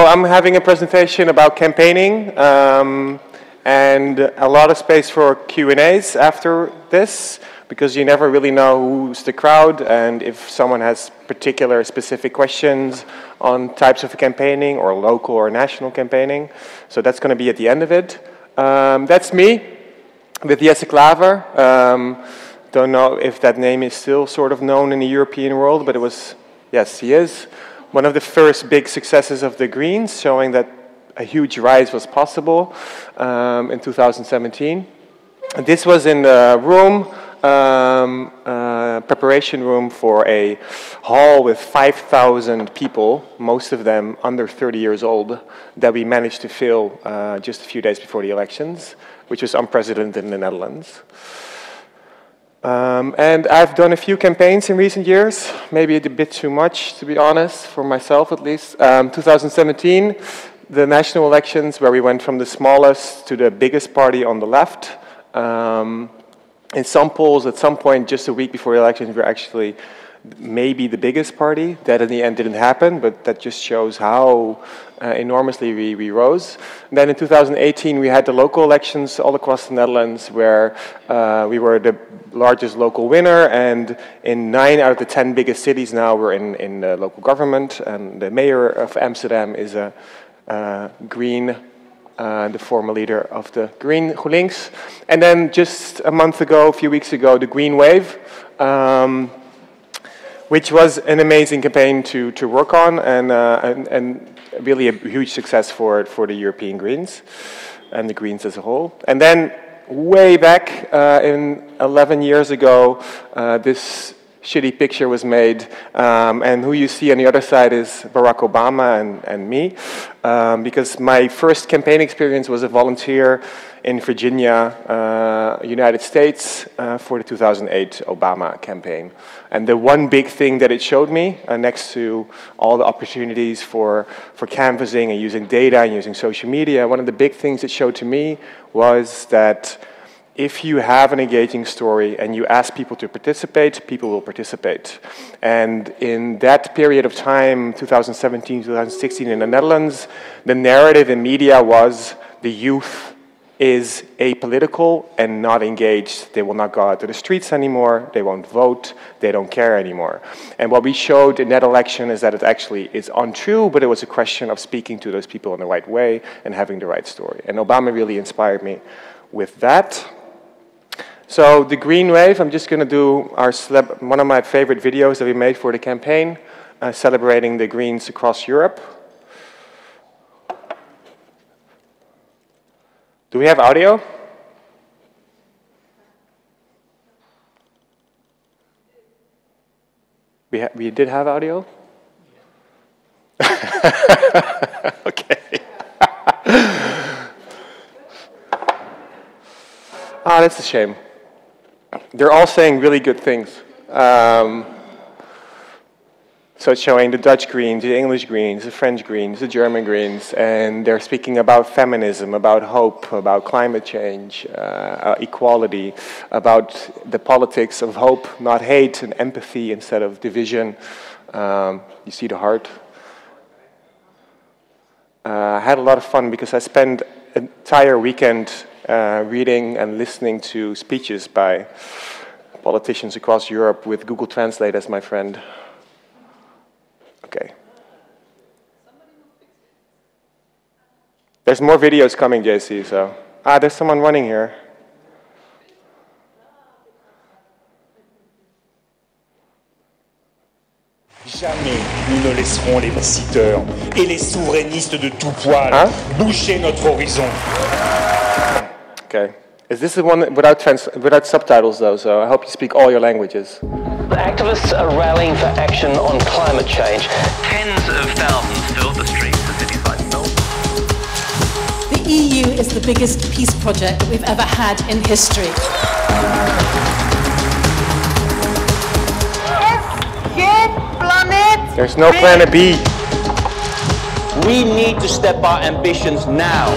I'm having a presentation about campaigning and a lot of space for Q&As after this, because you never really know who's the crowd and if someone has particular specific questions on types of campaigning or local or national campaigning. So that's going to be at the end of it. That's me with Jesse Klaver. Don't know if that name is still sort of known in the European world, but it was, yes, he is. One of the first big successes of the Greens, showing that a huge rise was possible in 2017. And this was in the room, preparation room for a hall with 5,000 people, most of them under 30 years old, that we managed to fill just a few days before the elections, which was unprecedented in the Netherlands. And I've done a few campaigns in recent years, maybe a bit too much, to be honest, for myself at least. 2017, the national elections, where we went from the smallest to the biggest party on the left. In some polls, at some point, just a week before the elections, we were actually maybe the biggest party. That in the end didn't happen, but that just shows how enormously we rose. And then in 2018, we had the local elections all across the Netherlands, where we were the largest local winner, and in 9 out of the 10 biggest cities now we're in the local government, and the mayor of Amsterdam is a Green, the former leader of the Green GroenLinks. And then just a month ago, a few weeks ago, the Green Wave, which was an amazing campaign to work on, and really a huge success for the European Greens and the Greens as a whole. And then way back in 11 years ago, this shitty picture was made, and who you see on the other side is Barack Obama and me, because my first campaign experience was a volunteer in Virginia, United States, for the 2008 Obama campaign. And the one big thing that it showed me, next to all the opportunities for canvassing and using data and using social media, one of the big things it showed to me was that if you have an engaging story and you ask people to participate, people will participate. And in that period of time, 2017, 2016 in the Netherlands, the narrative in media was the youth is apolitical and not engaged. They will not go out to the streets anymore, they won't vote, they don't care anymore. And what we showed in that election is that it actually is untrue, but it was a question of speaking to those people in the right way and having the right story. And Obama really inspired me with that. So the Green Wave, I'm just going to do one of my favorite videos that we made for the campaign, celebrating the Greens across Europe. Do we have audio? We did have audio? Okay. Ah, that's a shame. They're all saying really good things. So it's showing the Dutch Greens, the English Greens, the French Greens, the German Greens, and they're speaking about feminism, about hope, about climate change, equality, about the politics of hope, not hate, and empathy instead of division. You see the heart. I had a lot of fun because I spent an entire weekend reading and listening to speeches by politicians across Europe with Google Translate as my friend. Okay. There's more videos coming, JC, so. Ah, there's someone running here. Jamais nous ne laisserons les visiteurs et les souverainistes de tout poil boucher notre horizon. Okay. Is this the one without subtitles though, so I hope you speak all your languages. The activists are rallying for action on climate change. Tens of thousands filled the streets of cities like Melbourne. The EU is the biggest peace project that we've ever had in history. There's no planet B. We need to step our ambitions now.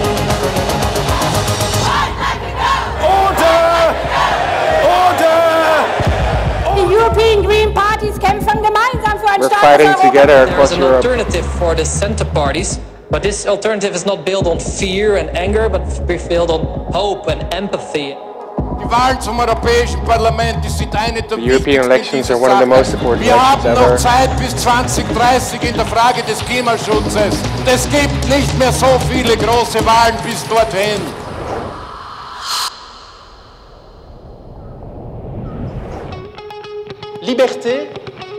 European Green Parties kämpfen gemeinsam für ein We're starkes fighting Europa. together across There's an Europe. alternative for the center parties, But this alternative is not built on fear and anger, but built on hope and empathy. Die Wahlen zum Europäischen Parlament sind eine der European elections are one of the most important Wir haben elections noch ever. Zeit bis 2030 in der Frage des Klimaschutzes. Und es gibt nicht mehr so viele große Wahlen bis dorthin. Liberté,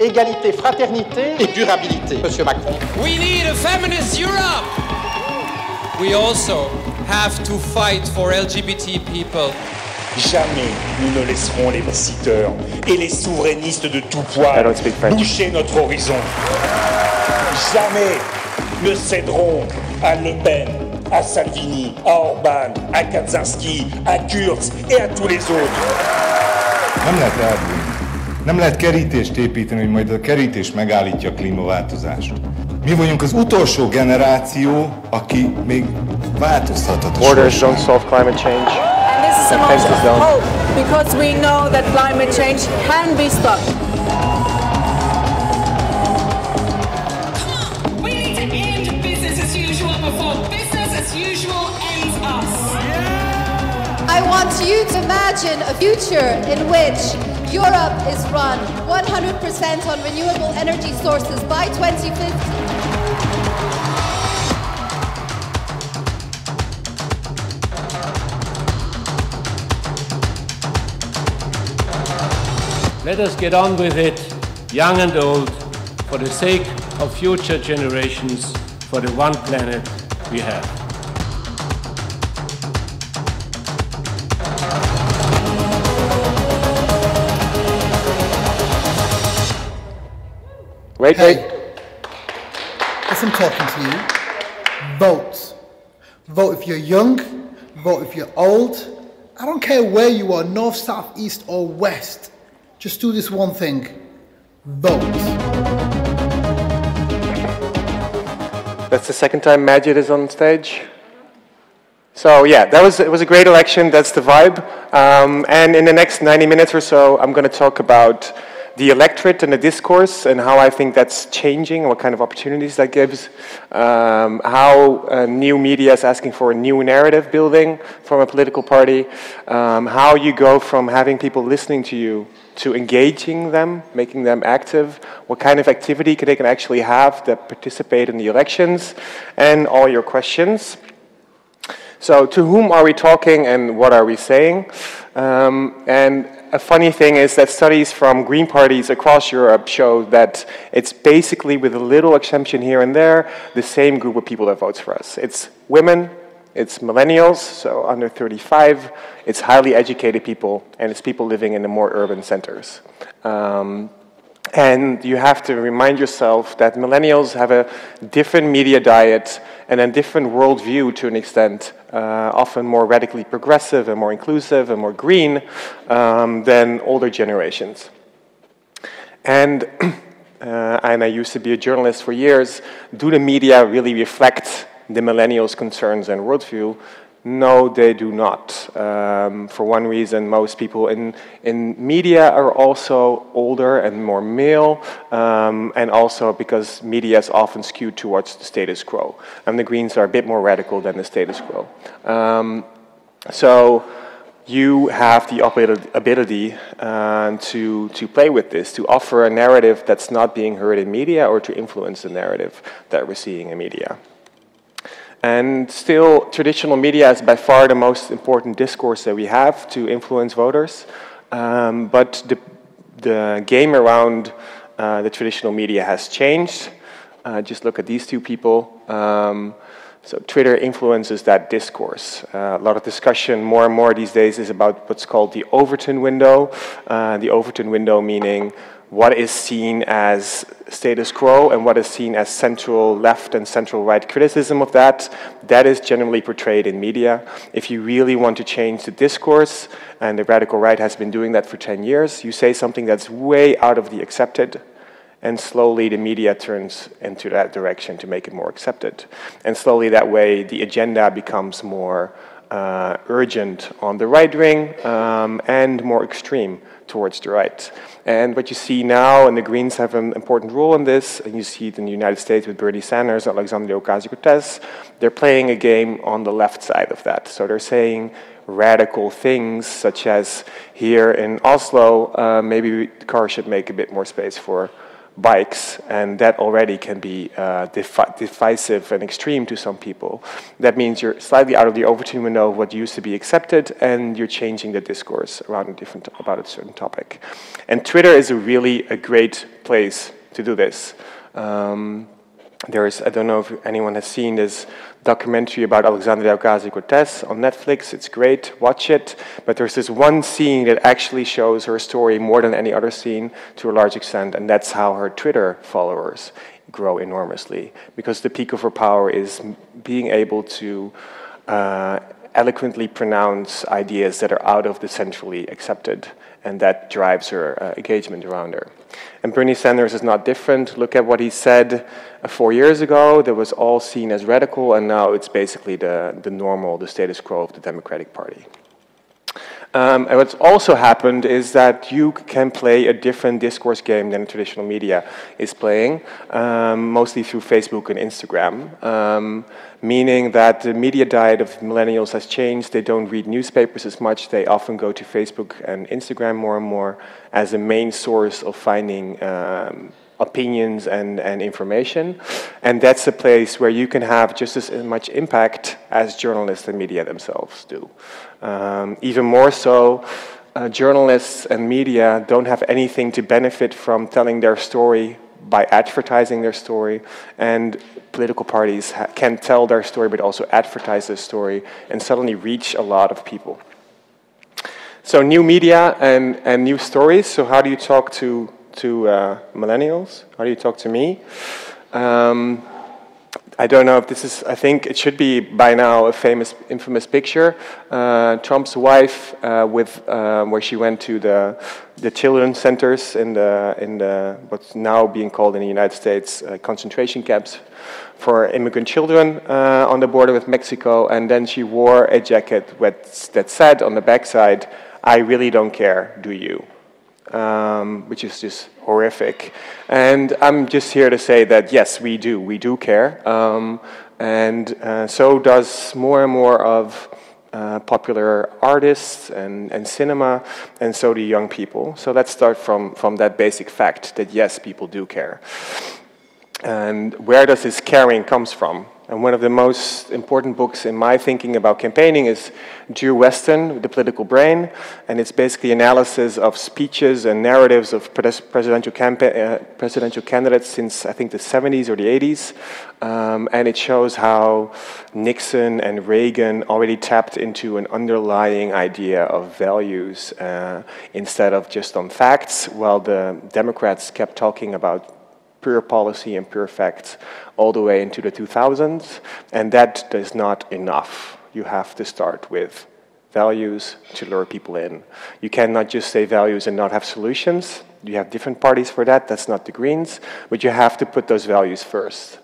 égalité, fraternité et durabilité, Monsieur Macron. We need a feminist Europe! We also have to fight for LGBT people. Jamais nous ne laisserons les brexiteurs et les souverainistes de tout poil boucher notre horizon. Jamais ne céderons à Le Pen, à Salvini, à Orbán, à Kaczynski, à Kurz et à tous les autres. Nem lehet kerítést építeni, hogy majd a kerítés megállítja a klímaváltozást. Mi vagyunk az utolsó generáció, aki még változtathat a Borders don't solve climate change. And this is a moment of hope, because we know that climate change can be stopped. Come on, we need to end business as usual before business as usual ends us. I want you to imagine a future in which Europe is run 100% on renewable energy sources by 2050. Let us get on with it, young and old, for the sake of future generations, for the one planet we have. Wait. As I'm talking to you, vote. Vote if you're young, vote if you're old. I don't care where you are, north, south, east, or west. Just do this one thing. Vote. That's the second time Majid is on stage. So yeah, it was a great election. That's the vibe. And in the next 90 minutes or so, I'm going to talk about the electorate and the discourse and how I think that's changing, what kind of opportunities that gives, how new media is asking for a new narrative building from a political party, how you go from having people listening to you to engaging them, making them active, what kind of activity they can actually have that participate in the elections, and all your questions. So to whom are we talking and what are we saying? And a funny thing is that studies from Green parties across Europe show that it's basically, with a little exemption here and there, the same group of people that votes for us. It's women, it's millennials, so under 35, it's highly educated people, and it's people living in the more urban centers. And you have to remind yourself that millennials have a different media diet and a different worldview to an extent, often more radically progressive and more inclusive and more green than older generations. And I used to be a journalist for years. Do the media really reflect the millennials' concerns and worldview? No, they do not. For one reason, most people in media are also older and more male, and also because media is often skewed towards the status quo. And the Greens are a bit more radical than the status quo. So you have the ability to play with this, to offer a narrative that's not being heard in media or to influence the narrative that we're seeing in media. And still, traditional media is by far the most important discourse that we have to influence voters. But the game around the traditional media has changed. Just look at these two people. So Twitter influences that discourse. A lot of discussion more and more these days is about what's called the Overton Window. The Overton Window meaning what is seen as status quo and what is seen as central left and central right criticism of that. That is generally portrayed in media. If you really want to change the discourse, and the radical right has been doing that for 10 years, you say something that's way out of the accepted, and slowly the media turns into that direction to make it more accepted. And slowly that way the agenda becomes more urgent on the right wing and more extreme towards the right. And what you see now, and the Greens have an important role in this, and you see it in the United States with Bernie Sanders and Alexandria Ocasio-Cortez, they're playing a game on the left side of that. So they're saying radical things, such as here in Oslo, maybe the car should make a bit more space for bikes, and that already can be divisive and extreme to some people. That means you're slightly out of the Overton window of what used to be accepted, and you're changing the discourse around about a certain topic. And Twitter is a great place to do this. I don't know if anyone has seen this documentary about Alexandria Ocasio-Cortez on Netflix. It's great, watch it. But there's this one scene that actually shows her story more than any other scene to a large extent, and that's how her Twitter followers grow enormously. Because the peak of her power is being able to eloquently pronounce ideas that are out of the centrally accepted, and that drives her engagement around her. And Bernie Sanders is not different. Look at what he said 4 years ago. That was all seen as radical, and now it's basically the normal, the status quo of the Democratic Party. And what's also happened is that you can play a different discourse game than traditional media is playing, mostly through Facebook and Instagram, meaning that the media diet of millennials has changed. They don't read newspapers as much. They often go to Facebook and Instagram more and more as a main source of finding opinions and information. And that's a place where you can have just as much impact as journalists and media themselves do. Even more so, journalists and media don't have anything to benefit from telling their story by advertising their story, and political parties can tell their story but also advertise their story and suddenly reach a lot of people. So new media and new stories. So how do you talk to millennials? How do you talk to me? I don't know if this is, I think it should be by now a infamous picture. Trump's wife where she went to the children's centers in what's now being called in the United States concentration camps for immigrant children on the border with Mexico, and then she wore a jacket that said on the backside, "I really don't care, do you?" Which is just horrific. And I'm just here to say that yes, we do care, and so does more and more of popular artists and cinema, and so do young people. So let's start from that basic fact that yes, people do care. And where does this caring comes from? And one of the most important books in my thinking about campaigning is Drew Weston, The Political Brain, and it's basically analysis of speeches and narratives of presidential candidates since I think the 70s or the 80s, and it shows how Nixon and Reagan already tapped into an underlying idea of values instead of just on facts, while the Democrats kept talking about pure policy and pure facts all the way into the 2000s, and that is not enough. You have to start with values to lure people in. You cannot just say values and not have solutions. You have different parties for that. That's not the Greens, but you have to put those values first,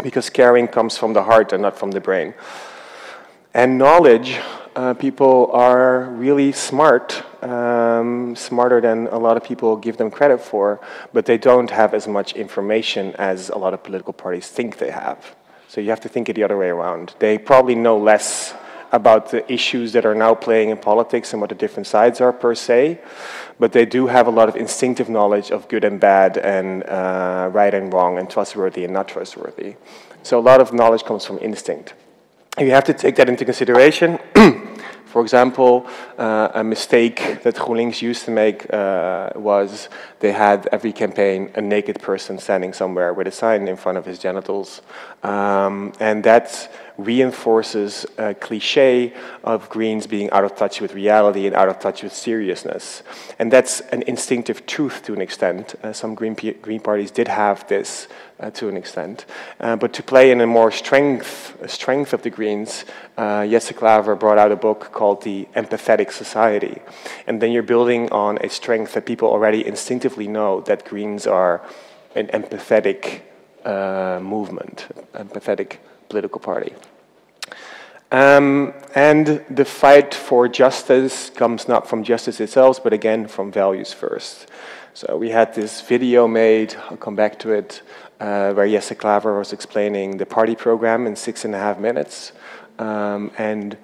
because caring comes from the heart and not from the brain. And knowledge, people are really smart, smarter than a lot of people give them credit for, but they don't have as much information as a lot of political parties think they have. So you have to think it the other way around. They probably know less about the issues that are now playing in politics and what the different sides are per se, but they do have a lot of instinctive knowledge of good and bad and right and wrong and trustworthy and not trustworthy. So a lot of knowledge comes from instinct. You have to take that into consideration. For example, a mistake that GroenLinks used to make was they had every campaign a naked person standing somewhere with a sign in front of his genitals. And that reinforces a cliche of Greens being out of touch with reality and out of touch with seriousness. And that's an instinctive truth to an extent. Some Green parties did have this to an extent. But to play in a more strength of the Greens, Jesse Klaver brought out a book called The Empathetic Society. And then you're building on a strength that people already instinctively know that Greens are an empathetic movement, empathetic political party. And the fight for justice comes not from justice itself, but again from values first. So we had this video made, I'll come back to it, where Jesse Klaver was explaining the party program in 6.5 minutes. And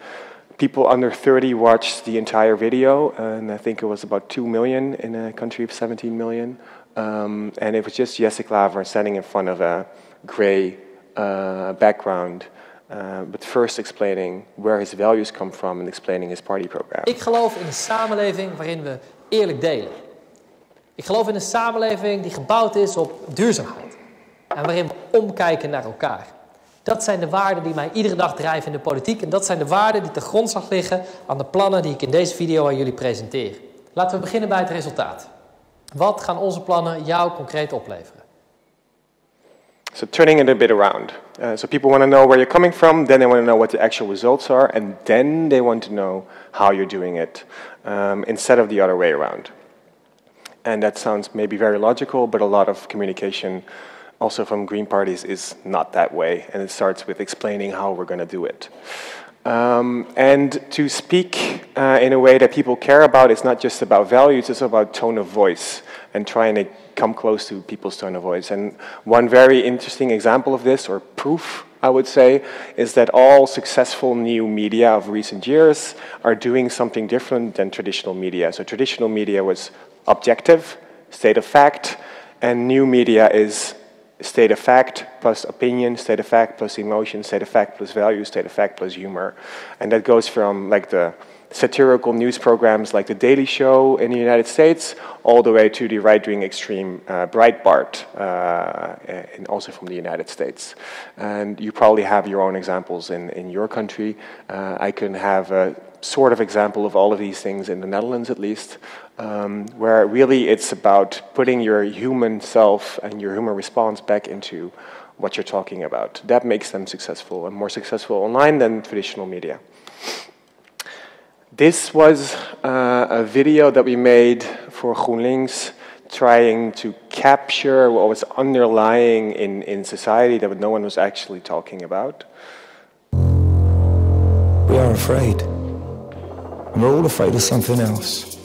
people under 30 watched the entire video, and I think it was about 2 million in a country of 17 million. And it was just Jesse Klaver standing in front of a gray background, but first explaining where his values come from and explaining his party program. Ik geloof in een samenleving waarin we eerlijk delen. Ik geloof in een samenleving die gebouwd is op duurzaamheid en waarin we omkijken naar elkaar. Dat zijn de waarden die mij iedere dag drijven in de politiek en dat zijn de waarden die ten grondslag liggen aan de plannen die ik in deze video aan jullie presenteer. Laten we beginnen bij het resultaat. Wat gaan onze plannen jou concreet opleveren? So turning it a bit around. So people want to know where you're coming from, then they want to know what the actual results are, and then they want to know how you're doing it, instead of the other way around. And that sounds maybe very logical, but a lot of communication also from Green parties is not that way, and it starts with explaining how we're going to do it. And to speak in a way that people care about, it's not just about values, it's about tone of voice and trying to come close to people's tone of voice. And one very interesting example of this, or proof, I would say, is that all successful new media of recent years are doing something different than traditional media. So traditional media was objective, state of fact, and new media is state of fact plus opinion, state of fact plus emotion, state of fact plus value, state of fact plus humor. And that goes from like the satirical news programs like The Daily Show in the United States all the way to the right-wing extreme Breitbart, and also from the United States. And you probably have your own examples in your country. I can have a sort of example of all of these things in the Netherlands at least, where really it's about putting your human self and your human response back into what you're talking about. That makes them successful and more successful online than traditional media. This was a video that we made for GroenLinks, trying to capture what was underlying in society that no one was actually talking about. We are afraid. And we're all afraid of something else.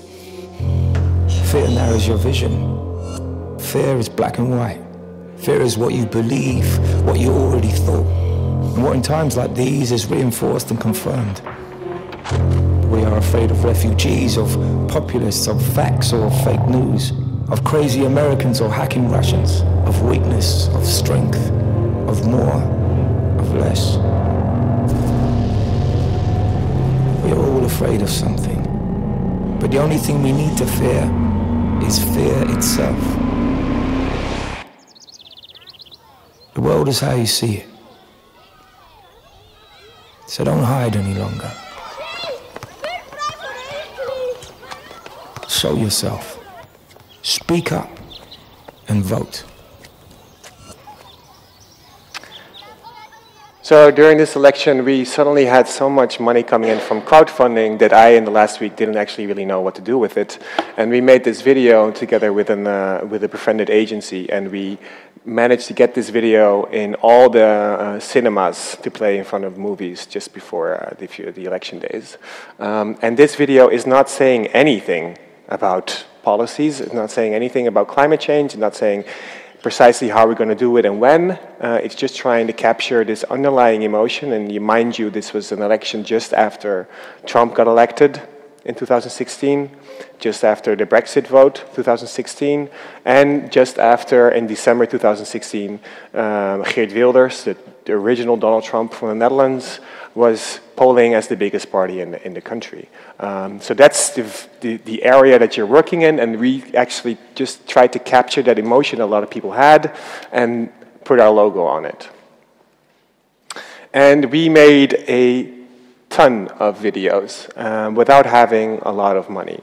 Fear narrows your vision. Fear is black and white. Fear is what you believe, what you already thought. And what in times like these is reinforced and confirmed. We are afraid of refugees, of populists, of facts or fake news, of crazy Americans or hacking Russians, of weakness, of strength, of more, of less. We are all afraid of something, but the only thing we need to fear is fear itself. The world is how you see it, so don't hide any longer. Show yourself, speak up, and vote. So during this election, we suddenly had so much money coming in from crowdfunding that I, in the last week, didn't actually really know what to do with it. And we made this video together with a befriended agency, and we managed to get this video in all the cinemas to play in front of movies just before the election days. And this video is not saying anything about policies, it's not saying anything about climate change, it's not saying precisely how we're going to do it and when. It's just trying to capture this underlying emotion. And mind you, this was an election just after Trump got elected in 2016, just after the Brexit vote, 2016, and just after, in December 2016, Geert Wilders, the original Donald Trump from the Netherlands, was polling as the biggest party in the country. So that's the area that you're working in, and we actually just tried to capture that emotion a lot of people had and put our logo on it. And we made a ton of videos without having a lot of money.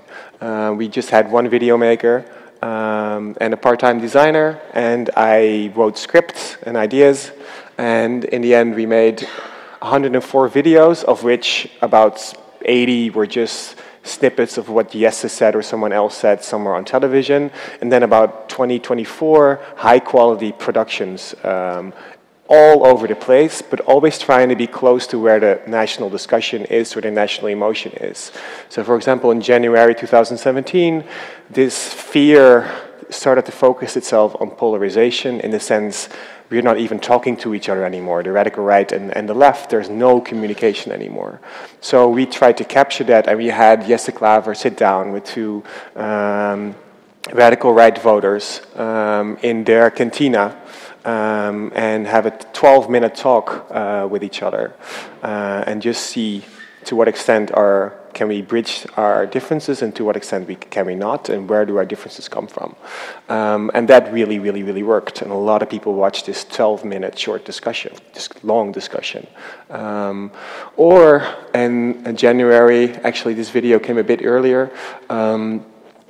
We just had one video maker and a part-time designer, and I wrote scripts and ideas, and in the end we made 104 videos, of which about 80 were just snippets of what Jesse said or someone else said somewhere on television, and then about 24 high-quality productions, all over the place, but always trying to be close to where the national discussion is, where the national emotion is. So for example, in January 2017, this fear started to focus itself on polarization, in the sense we're not even talking to each other anymore. The radical right and the left, there's no communication anymore. So we tried to capture that, and we had Jesse Klaver sit down with two radical right voters in their cantina and have a 12-minute talk with each other and just see to what extent can we bridge our differences, and to what extent can we not, and where do our differences come from. And that really, really, really worked. And a lot of people watched this 12-minute short discussion, this long discussion. Or in January, actually this video came a bit earlier,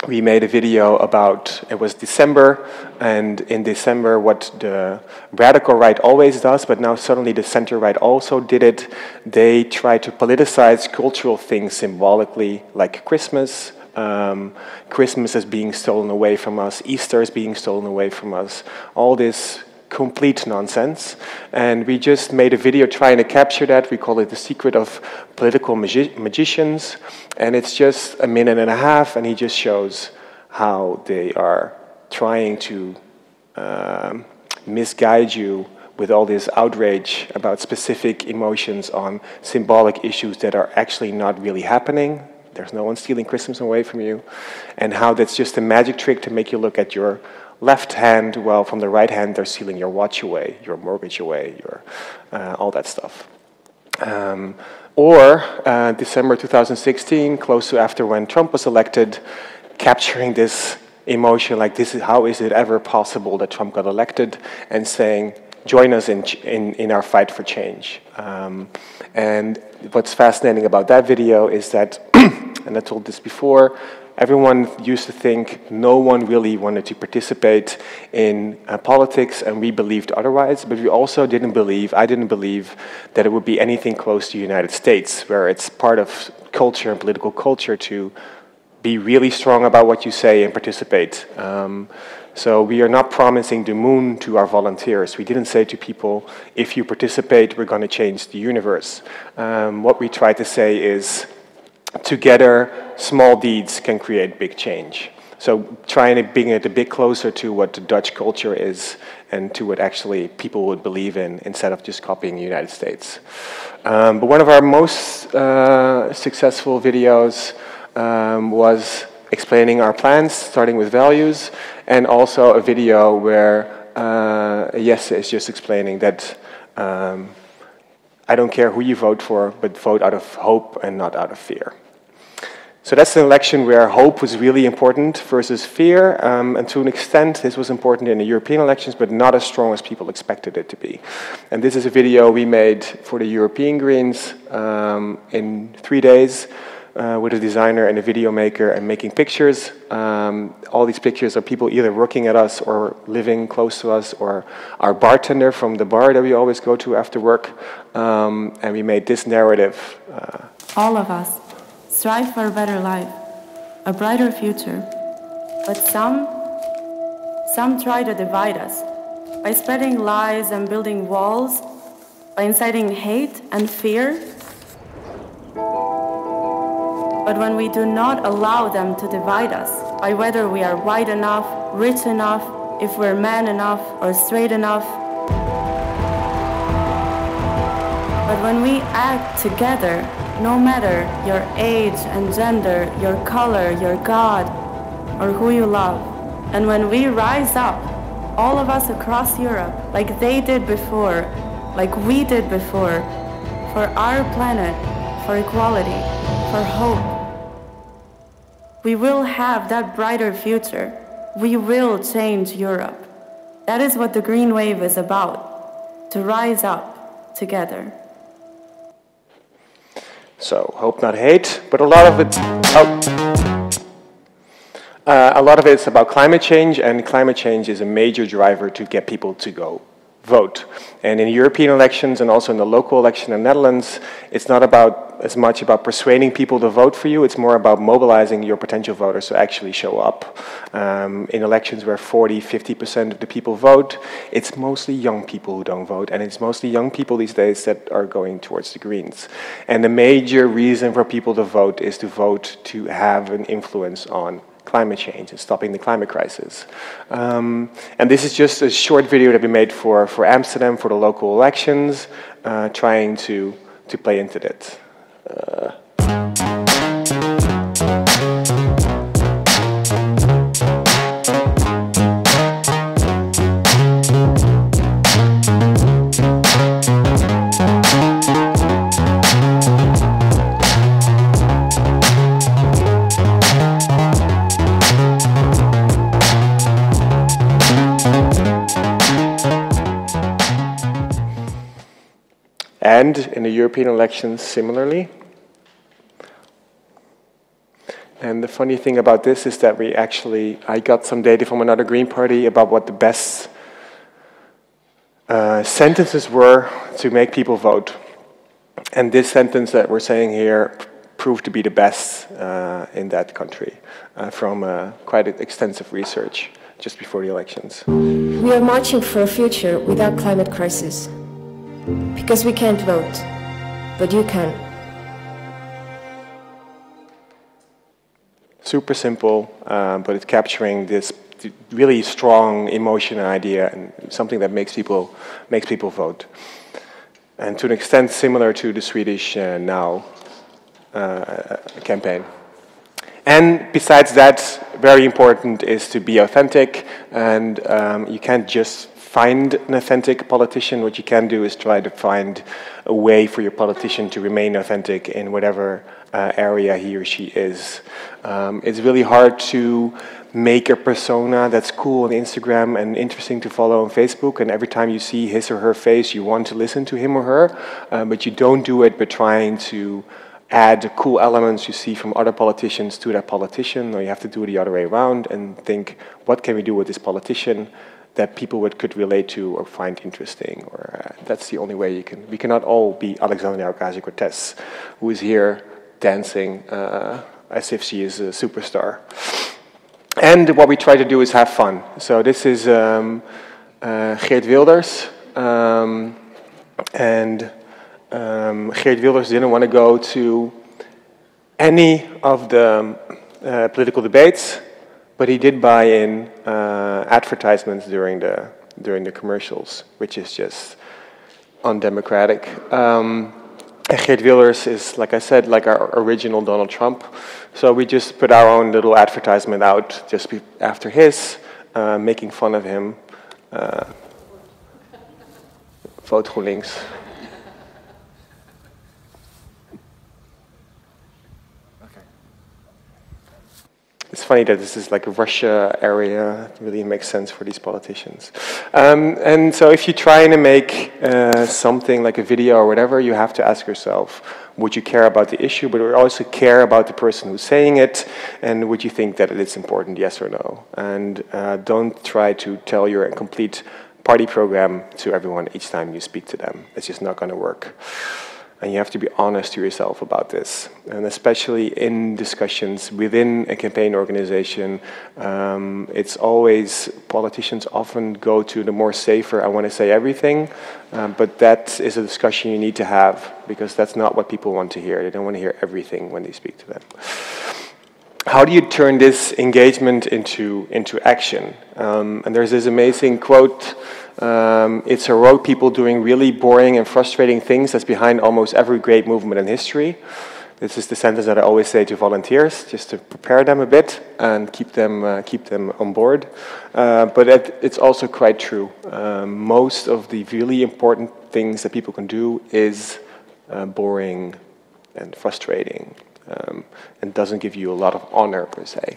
we made a video about, it was December, and in December what the radical right always does, but now suddenly the center right also did it. They try to politicize cultural things symbolically, like Christmas. Christmas is being stolen away from us, Easter is being stolen away from us, all this complete nonsense. And we just made a video trying to capture that. We call it The Secret of Political Magicians. And it's just a minute and a half, and he just shows how they are trying to misguide you with all this outrage about specific emotions on symbolic issues that are actually not really happening. There's no one stealing Christmas away from you. And how that's just a magic trick to make you look at your left hand, while from the right hand they're stealing your watch away, your mortgage away, your all that stuff. Or December 2016, close to after when Trump was elected, capturing this emotion like, how is it ever possible that Trump got elected, and saying, join us in our fight for change. And what's fascinating about that video is that, and I told this before, everyone used to think no one really wanted to participate in politics, and we believed otherwise, but we also didn't believe, I didn't believe, that it would be anything close to the United States, where it's part of culture and political culture to be really strong about what you say and participate. So we are not promising the moon to our volunteers. We didn't say to people, if you participate, we're going to change the universe. What we try to say is, together, small deeds can create big change. So trying to bring it a bit closer to what the Dutch culture is, and to what actually people would believe in, instead of just copying the United States. But one of our most successful videos was explaining our plans, starting with values, and also a video where Jesse is just explaining that I don't care who you vote for, but vote out of hope and not out of fear. So that's an election where hope was really important versus fear, and to an extent this was important in the European elections, but not as strong as people expected it to be. And this is a video we made for the European Greens in 3 days with a designer and a video maker, and making pictures. All these pictures are people either working at us or living close to us, or our bartender from the bar that we always go to after work. And we made this narrative. All of us strive for a better life, a brighter future. But some try to divide us by spreading lies and building walls, by inciting hate and fear. But when we do not allow them to divide us by whether we are white enough, rich enough, if we're man enough or straight enough, but when we act together, no matter your age and gender, your color, your God, or who you love, and when we rise up, all of us across Europe, like they did before, like we did before, for our planet, for equality, for hope, we will have that brighter future. We will change Europe. That is what the Green Wave is about, to rise up together. So, hope not hate, but a lot of it is about climate change, and climate change is a major driver to get people to go vote. And in European elections, and also in the local election in the Netherlands, it's not about as much about persuading people to vote for you. It's more about mobilizing your potential voters to actually show up. In elections where 40–50% of the people vote, it's mostly young people who don't vote, and it's mostly young people these days that are going towards the Greens. And the major reason for people to vote is to vote to have an influence on climate change and stopping the climate crisis. And this is just a short video that we made for Amsterdam, for the local elections, trying to play into that. And in the European elections, similarly. And the funny thing about this is that I got some data from another Green Party about what the best sentences were to make people vote. And this sentence that we're saying here proved to be the best in that country from quite extensive research just before the elections. We are marching for a future without climate crisis. Because we can't vote, but you can. Super simple, but it's capturing this really strong emotion and idea, and something that makes people vote. And to an extent similar to the Swedish Now campaign. And besides that, very important is to be authentic, and you can't just find an authentic politician. What you can do is try to find a way for your politician to remain authentic in whatever area he or she is. It's really hard to make a persona that's cool on Instagram and interesting to follow on Facebook, and every time you see his or her face, you want to listen to him or her, but you don't do it by trying to add cool elements you see from other politicians to that politician, or you have to do it the other way around and think, what can we do with this politician that people could relate to or find interesting, or that's the only way you can. We cannot all be Alexandria Ocasio-Cortez, who is here dancing as if she is a superstar. And what we try to do is have fun. So this is Geert Wilders, and Geert Wilders didn't want to go to any of the political debates, but he did buy in advertisements during the commercials, which is just undemocratic. Geert Wilders is, like I said, like our original Donald Trump. So we just put our own little advertisement out just after his, making fun of him. Vote GroenLinks. It's funny that this is like a Russia area. It really makes sense for these politicians. And so if you're trying to make something like a video or whatever, you have to ask yourself, would you care about the issue, but would you also care about the person who's saying it, and would you think that it's important, yes or no? And don't try to tell your complete party program to everyone each time you speak to them. It's just not going to work. And you have to be honest to yourself about this. And especially in discussions within a campaign organization, it's always, politicians often go to the more safer, I want to say everything, but that is a discussion you need to have, because that's not what people want to hear. They don't want to hear everything when they speak to them. How do you turn this engagement into action? And there's this amazing quote, it's heroic people doing really boring and frustrating things that's behind almost every great movement in history. This is the sentence that I always say to volunteers, just to prepare them a bit and keep them on board. But it's also quite true. Most of the really important things that people can do is boring and frustrating. And doesn't give you a lot of honor per se.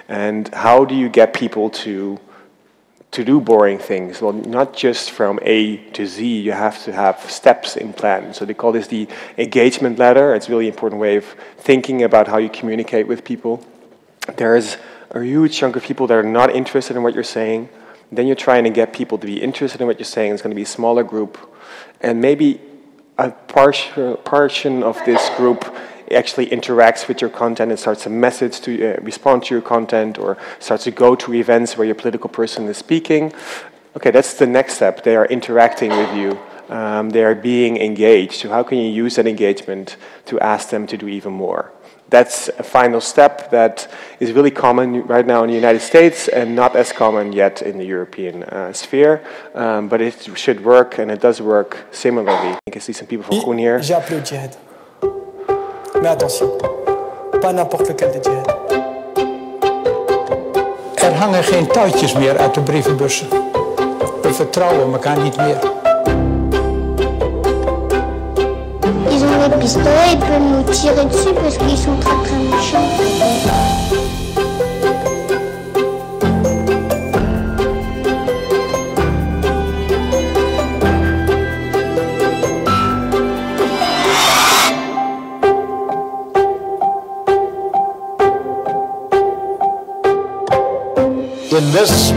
And how do you get people to do boring things? Well, not just from A to Z, you have to have steps in plan. So they call this the engagement ladder. It's a really important way of thinking about how you communicate with people. There's a huge chunk of people that are not interested in what you're saying. Then you're trying to get people to be interested in what you're saying. It's going to be a smaller group. And maybe a portion of this group actually interacts with your content and starts a message to respond to your content, or starts to go to events where your political person is speaking. Okay, that's the next step. They are interacting with you. They are being engaged. So how can you use that engagement to ask them to do even more? That's a final step that is really common right now in the United States and not as common yet in the European sphere. But it should work, and it does work similarly. I can see some people from Groen here. J'appelle le djihad. Mais attention, pas n'importe lequel de djihad. Er hangen geen touwtjes meer uit de brievenbussen. We vertrouwen elkaar niet meer. Ils ont des pistolets, ils peuvent nous tirer dessus parce qu'ils sont très très méchants. In this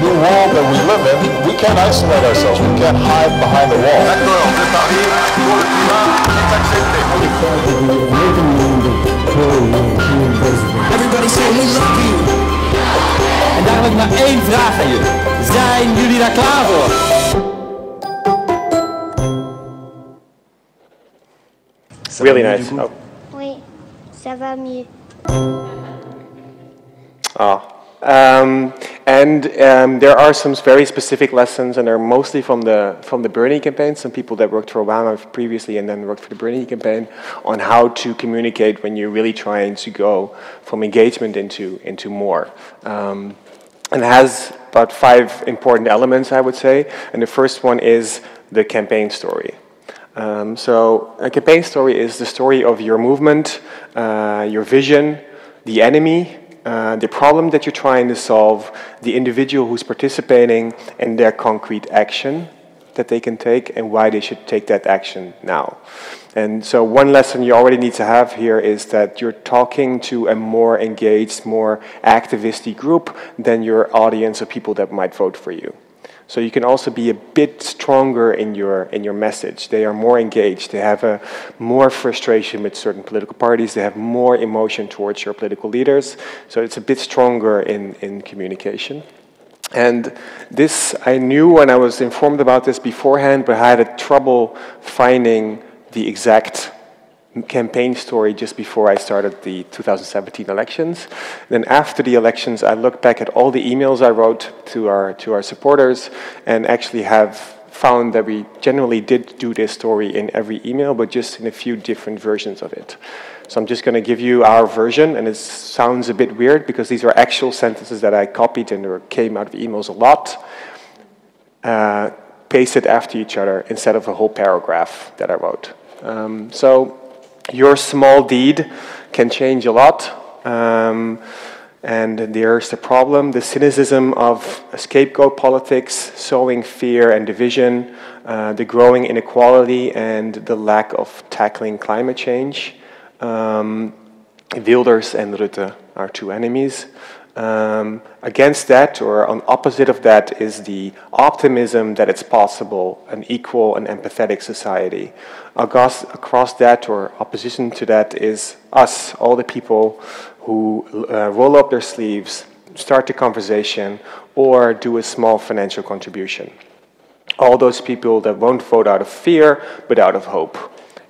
new world that we live in, we can't isolate ourselves. We can't hide behind the wall. Everybody say we love you. En daarom heb ik maar één vraag aan jullie. Zijn jullie daar klaar voor? Really nice. Oh. Oui, ça va mieux. There are some very specific lessons, and they're mostly from the Bernie campaign. Some people that worked for Obama previously and then worked for the Bernie campaign on how to communicate when you're really trying to go from engagement into more. And it has about 5 important elements, I would say. And the first one is the campaign story. So a campaign story is the story of your movement, your vision, the enemy, the problem that you're trying to solve, the individual who's participating, and their concrete action that they can take, and why they should take that action now. And so one lesson you already need to have here is that you're talking to a more engaged, more activistic group than your audience of people that might vote for you. So you can also be a bit stronger in your message. They are more engaged. They have more frustration with certain political parties. They have more emotion towards your political leaders. So it's a bit stronger in communication. And this, I knew when I was informed about this beforehand, but I had trouble finding the exact campaign story just before I started the 2017 elections. Then after the elections, I looked back at all the emails I wrote to our supporters, and actually have found that we generally did do this story in every email, but just in a few different versions of it. So I'm just going to give you our version, and it sounds a bit weird because these are actual sentences that I copied and came out of emails a lot, pasted after each other instead of a whole paragraph that I wrote. So your small deed can change a lot, and there's the problem, the cynicism of scapegoat politics, sowing fear and division, the growing inequality, and the lack of tackling climate change. Wilders and Rutte are 2 enemies. Against that, or on opposite of that, is the optimism that it's possible, an equal and empathetic society. Across that, or opposition to that, is us, all the people who roll up their sleeves, start the conversation, or do a small financial contribution. All those people that won't vote out of fear, but out of hope.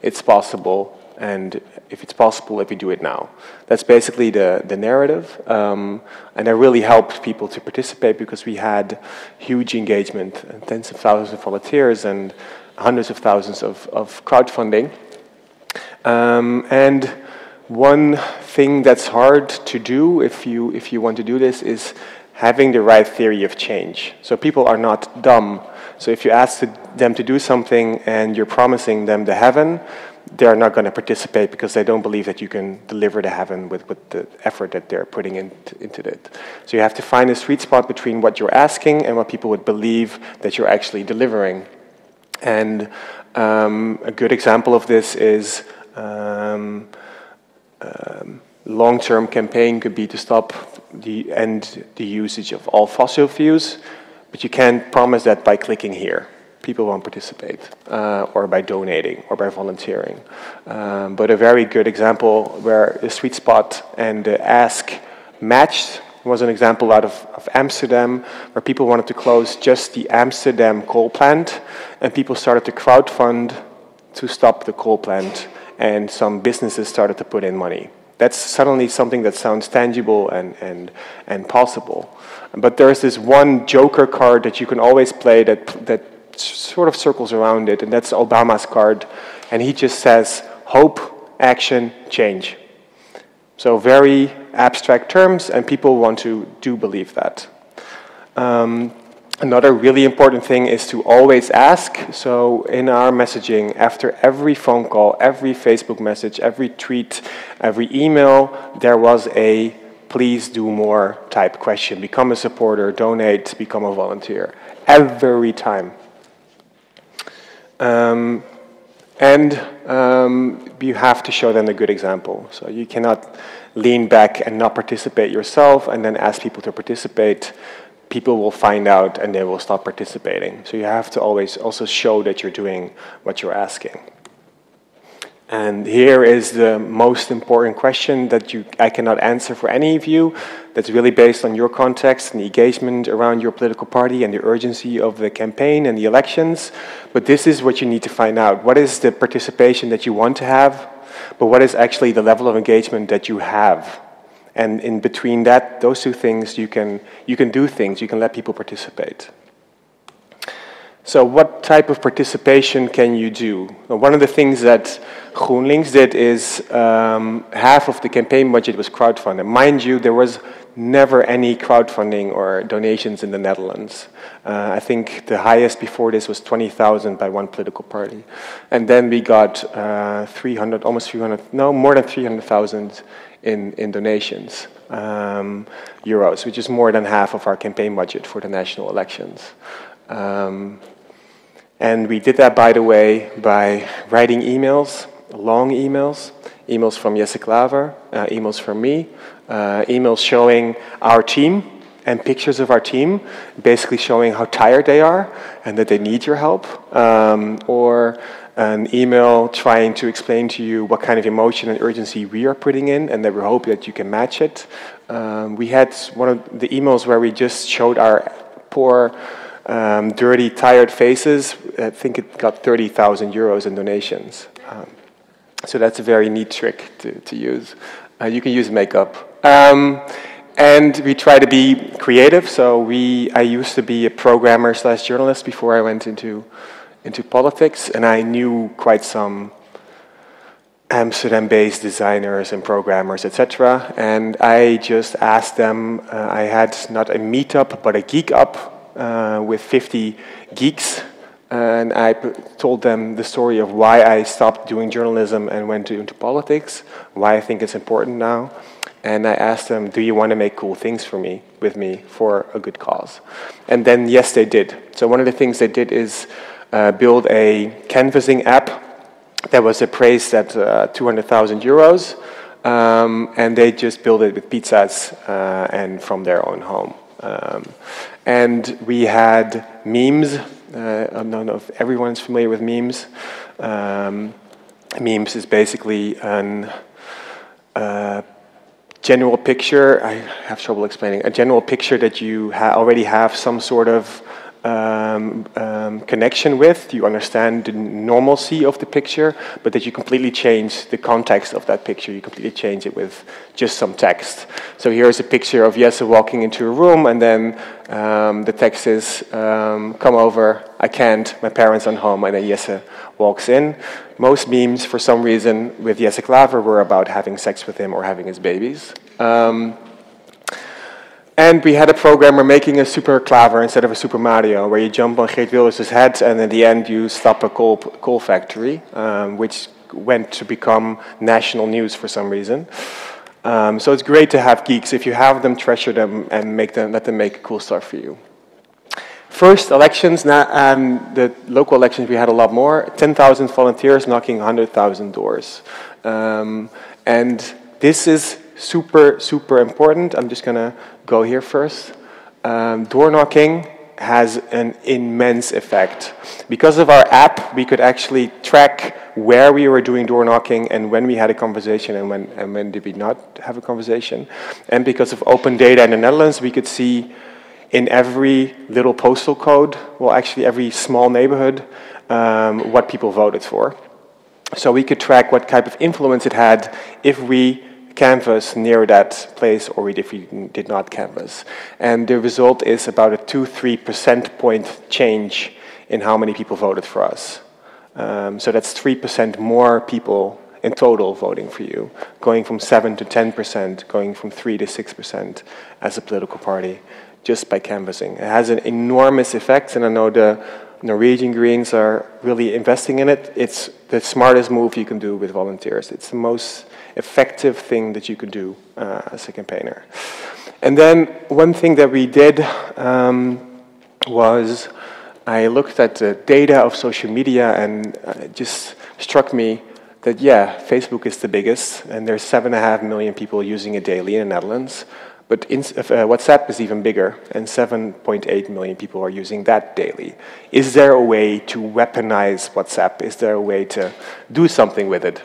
It's possible, and if it's possible, if we do it now. That's basically the narrative, and that really helped people to participate because we had huge engagement, and tens of thousands of volunteers and hundreds of thousands of crowdfunding. And one thing that's hard to do if you want to do this is having the right theory of change. So people are not dumb. So if you ask them to do something and you're promising them the heaven, they're not going to participate because they don't believe that you can deliver the heaven with the effort that they're putting into it. So you have to find a sweet spot between what you're asking and what people would believe that you're actually delivering. And a good example of this is long-term campaign could be to stop the usage of all fossil fuels, but you can't promise that by clicking here. people won't participate, or by donating, or by volunteering. But a very good example where the sweet spot and the ask matched was an example out of Amsterdam, where people wanted to close just the Amsterdam coal plant, and people started to crowdfund to stop the coal plant, and some businesses started to put in money. That's suddenly something that sounds tangible and possible. But there's this one joker card that you can always play that sort of circles around it, and that's Obama's card, and he just says, hope, action, change. So very abstract terms, and people want to believe that. Another really important thing is to always ask. So in our messaging, after every phone call, every Facebook message, every tweet, every email, there was a please do more type question. Become a supporter, donate, become a volunteer. Every time. You have to show them a good example. So you cannot lean back and not participate yourself and then ask people to participate. People will find out and they will stop participating. So you have to always also show that you're doing what you're asking. And here is the most important question that I cannot answer for any of you. That's really based on your context and the engagement around your political party and the urgency of the campaign and the elections. But this is what you need to find out. What is the participation that you want to have? But what is actually the level of engagement that you have? And in between that, those two things, you can do things. You can let people participate. So what type of participation can you do? Well, one of the things that GroenLinks did is half of the campaign budget was crowdfunded. Mind you, there was never any crowdfunding or donations in the Netherlands. I think the highest before this was 20,000 by one political party. And then we got more than 300,000 in donations, euros, which is more than half of our campaign budget for the national elections. And we did that, by the way, by writing emails, long emails from Jesse Klaver, emails from me, emails showing our team and pictures of our team, basically showing how tired they are and that they need your help, or an email trying to explain to you what kind of emotion and urgency we are putting in and that we hope that you can match it. We had one of the emails where we just showed our poor, dirty, tired faces. I think it got 30,000 euros in donations. So that's a very neat trick to use. You can use makeup. And we try to be creative. So I used to be a programmer / journalist before I went into politics, and I knew quite some Amsterdam-based designers and programmers, etc. And I just asked them, I had not a meetup, but a geek up with 50 geeks. And I told them the story of why I stopped doing journalism and went into politics, why I think it's important now. And I asked them, do you want to make cool things with me for a good cause? And then, yes, they did. So one of the things they did is build a canvassing app that was appraised at 200,000 euros. And they just built it with pizzas and from their own home. And we had memes. I don't know if everyone's familiar with memes. Memes is basically a general picture. I have trouble explaining. A general picture that you already have some sort of connection with. You understand the normalcy of the picture, but that you completely change the context of that picture. You completely change it with just some text. So here's a picture of Jesse walking into a room, and then the text is, come over, I can't, my parents aren't home, and then Jesse walks in. Most memes, for some reason, with Jesse Klaver were about having sex with him or having his babies. And we had a programmer making a Super Klaver instead of a Super Mario, where you jump on Geert Wilders' head and at the end you stop a coal factory, which went to become national news for some reason. So it's great to have geeks. If you have them, treasure them and let them make cool stuff for you. First elections, the local elections, we had a lot more. 10,000 volunteers knocking 100,000 doors. And this is super, super important. I'm just going to go here first. Door knocking has an immense effect. Because of our app, we could actually track where we were doing door knocking and when we had a conversation and when did we not have a conversation. And because of open data in the Netherlands, we could see in every little postal code, well, actually every small neighborhood, what people voted for. So we could track what type of influence it had if we canvass near that place or if we did not canvass. And the result is about a 2-3 percent point change in how many people voted for us. So that's 3% more people in total voting for you, going from 7 to 10%, going from 3 to 6% as a political party, just by canvassing. It has an enormous effect, and I know the Norwegian Greens are really investing in it. It's the smartest move you can do with volunteers. It's the most effective thing that you can do as a campaigner. And then one thing that we did was I looked at the data of social media, and it just struck me that, yeah, Facebook is the biggest, and there's 7.5 million people using it daily in the Netherlands. But WhatsApp is even bigger, and 7.8 million people are using that daily. Is there a way to weaponize WhatsApp? Is there a way to do something with it?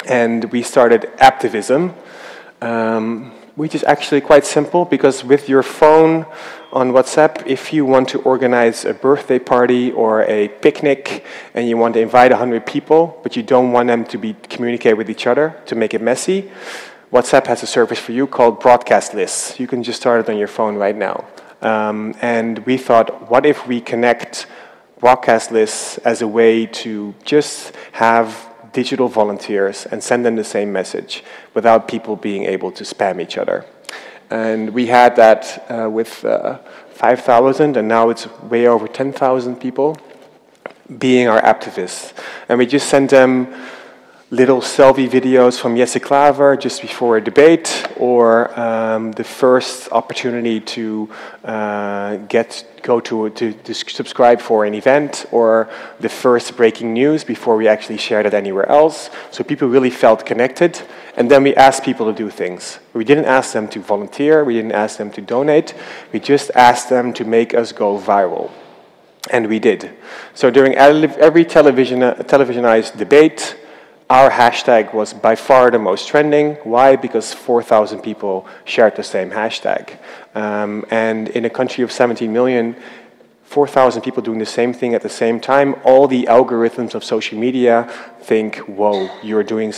And we started Apptivism, which is actually quite simple, because with your phone on WhatsApp, if you want to organize a birthday party or a picnic and you want to invite 100 people, but you don't want them to communicate with each other to make it messy, WhatsApp has a service for you called broadcast lists. You can just start it on your phone right now. And we thought, what if we connect broadcast lists as a way to just have digital volunteers and send them the same message without people being able to spam each other. And we had that with 5,000, and now it's way over 10,000 people being our activists. And we just sent them little selfie videos from Jesse Klaver just before a debate, or the first opportunity to to subscribe for an event, or the first breaking news before we actually shared it anywhere else. So people really felt connected. And then we asked people to do things. We didn't ask them to volunteer, we didn't ask them to donate, we just asked them to make us go viral. And we did. So during every televisionized debate, our hashtag was by far the most trending. Why? Because 4,000 people shared the same hashtag. And in a country of 17 million, 4,000 people doing the same thing at the same time, all the algorithms of social media think, whoa,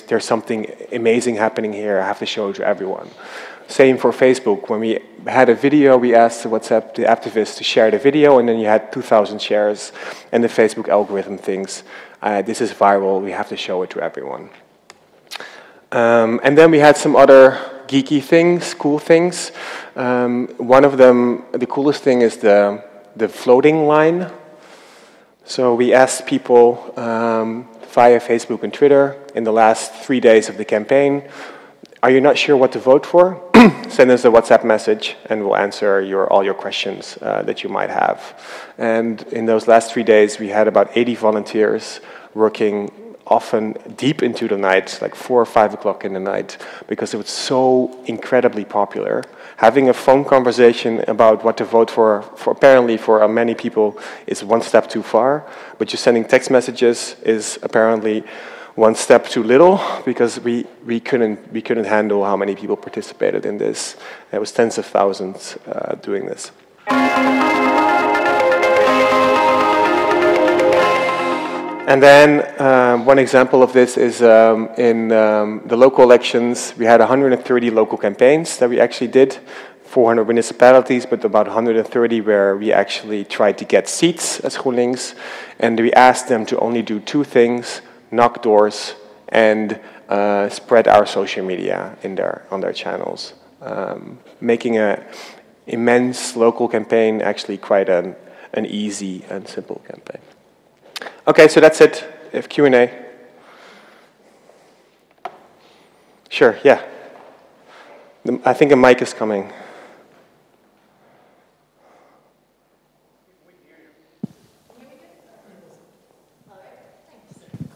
there's something amazing happening here, I have to show it to everyone. Same for Facebook. When we had a video, we asked the activists to share the video, and then you had 2,000 shares, and the Facebook algorithm thinks, this is viral, we have to show it to everyone. And then we had some other geeky things, cool things. One of them, the coolest thing is the floating line. So we asked people via Facebook and Twitter in the last 3 days of the campaign, are you not sure what to vote for? Send us a WhatsApp message and we'll answer all your questions that you might have. And in those last 3 days, we had about 80 volunteers working often deep into the night, like 4 or 5 o'clock in the night, because it was so incredibly popular. Having a phone conversation about what to vote for apparently for many people is one step too far, but just sending text messages is apparently one step too little, because we couldn't handle how many people participated in this. There was tens of thousands doing this. And then one example of this is in the local elections. We had 130 local campaigns that we actually did, 400 municipalities, but about 130 where we actually tried to get seats as GroenLinks, and we asked them to only do 2 things: knock doors and spread our social media on their channels, making an immense local campaign actually quite an easy and simple campaign. Okay, so that's it. We have Q&A. Sure, yeah. I think a mic is coming.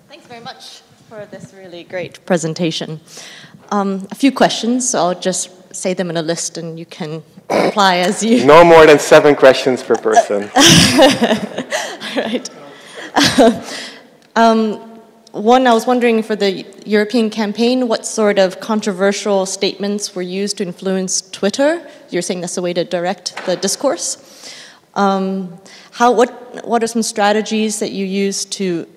Thanks very much for this really great presentation. A few questions, so I'll just say them in a list and you can reply as you... No more than 7 questions per person. Right. One, I was wondering for the European campaign, what sort of controversial statements were used to influence Twitter? You're saying that's a way to direct the discourse. What are some strategies that you use to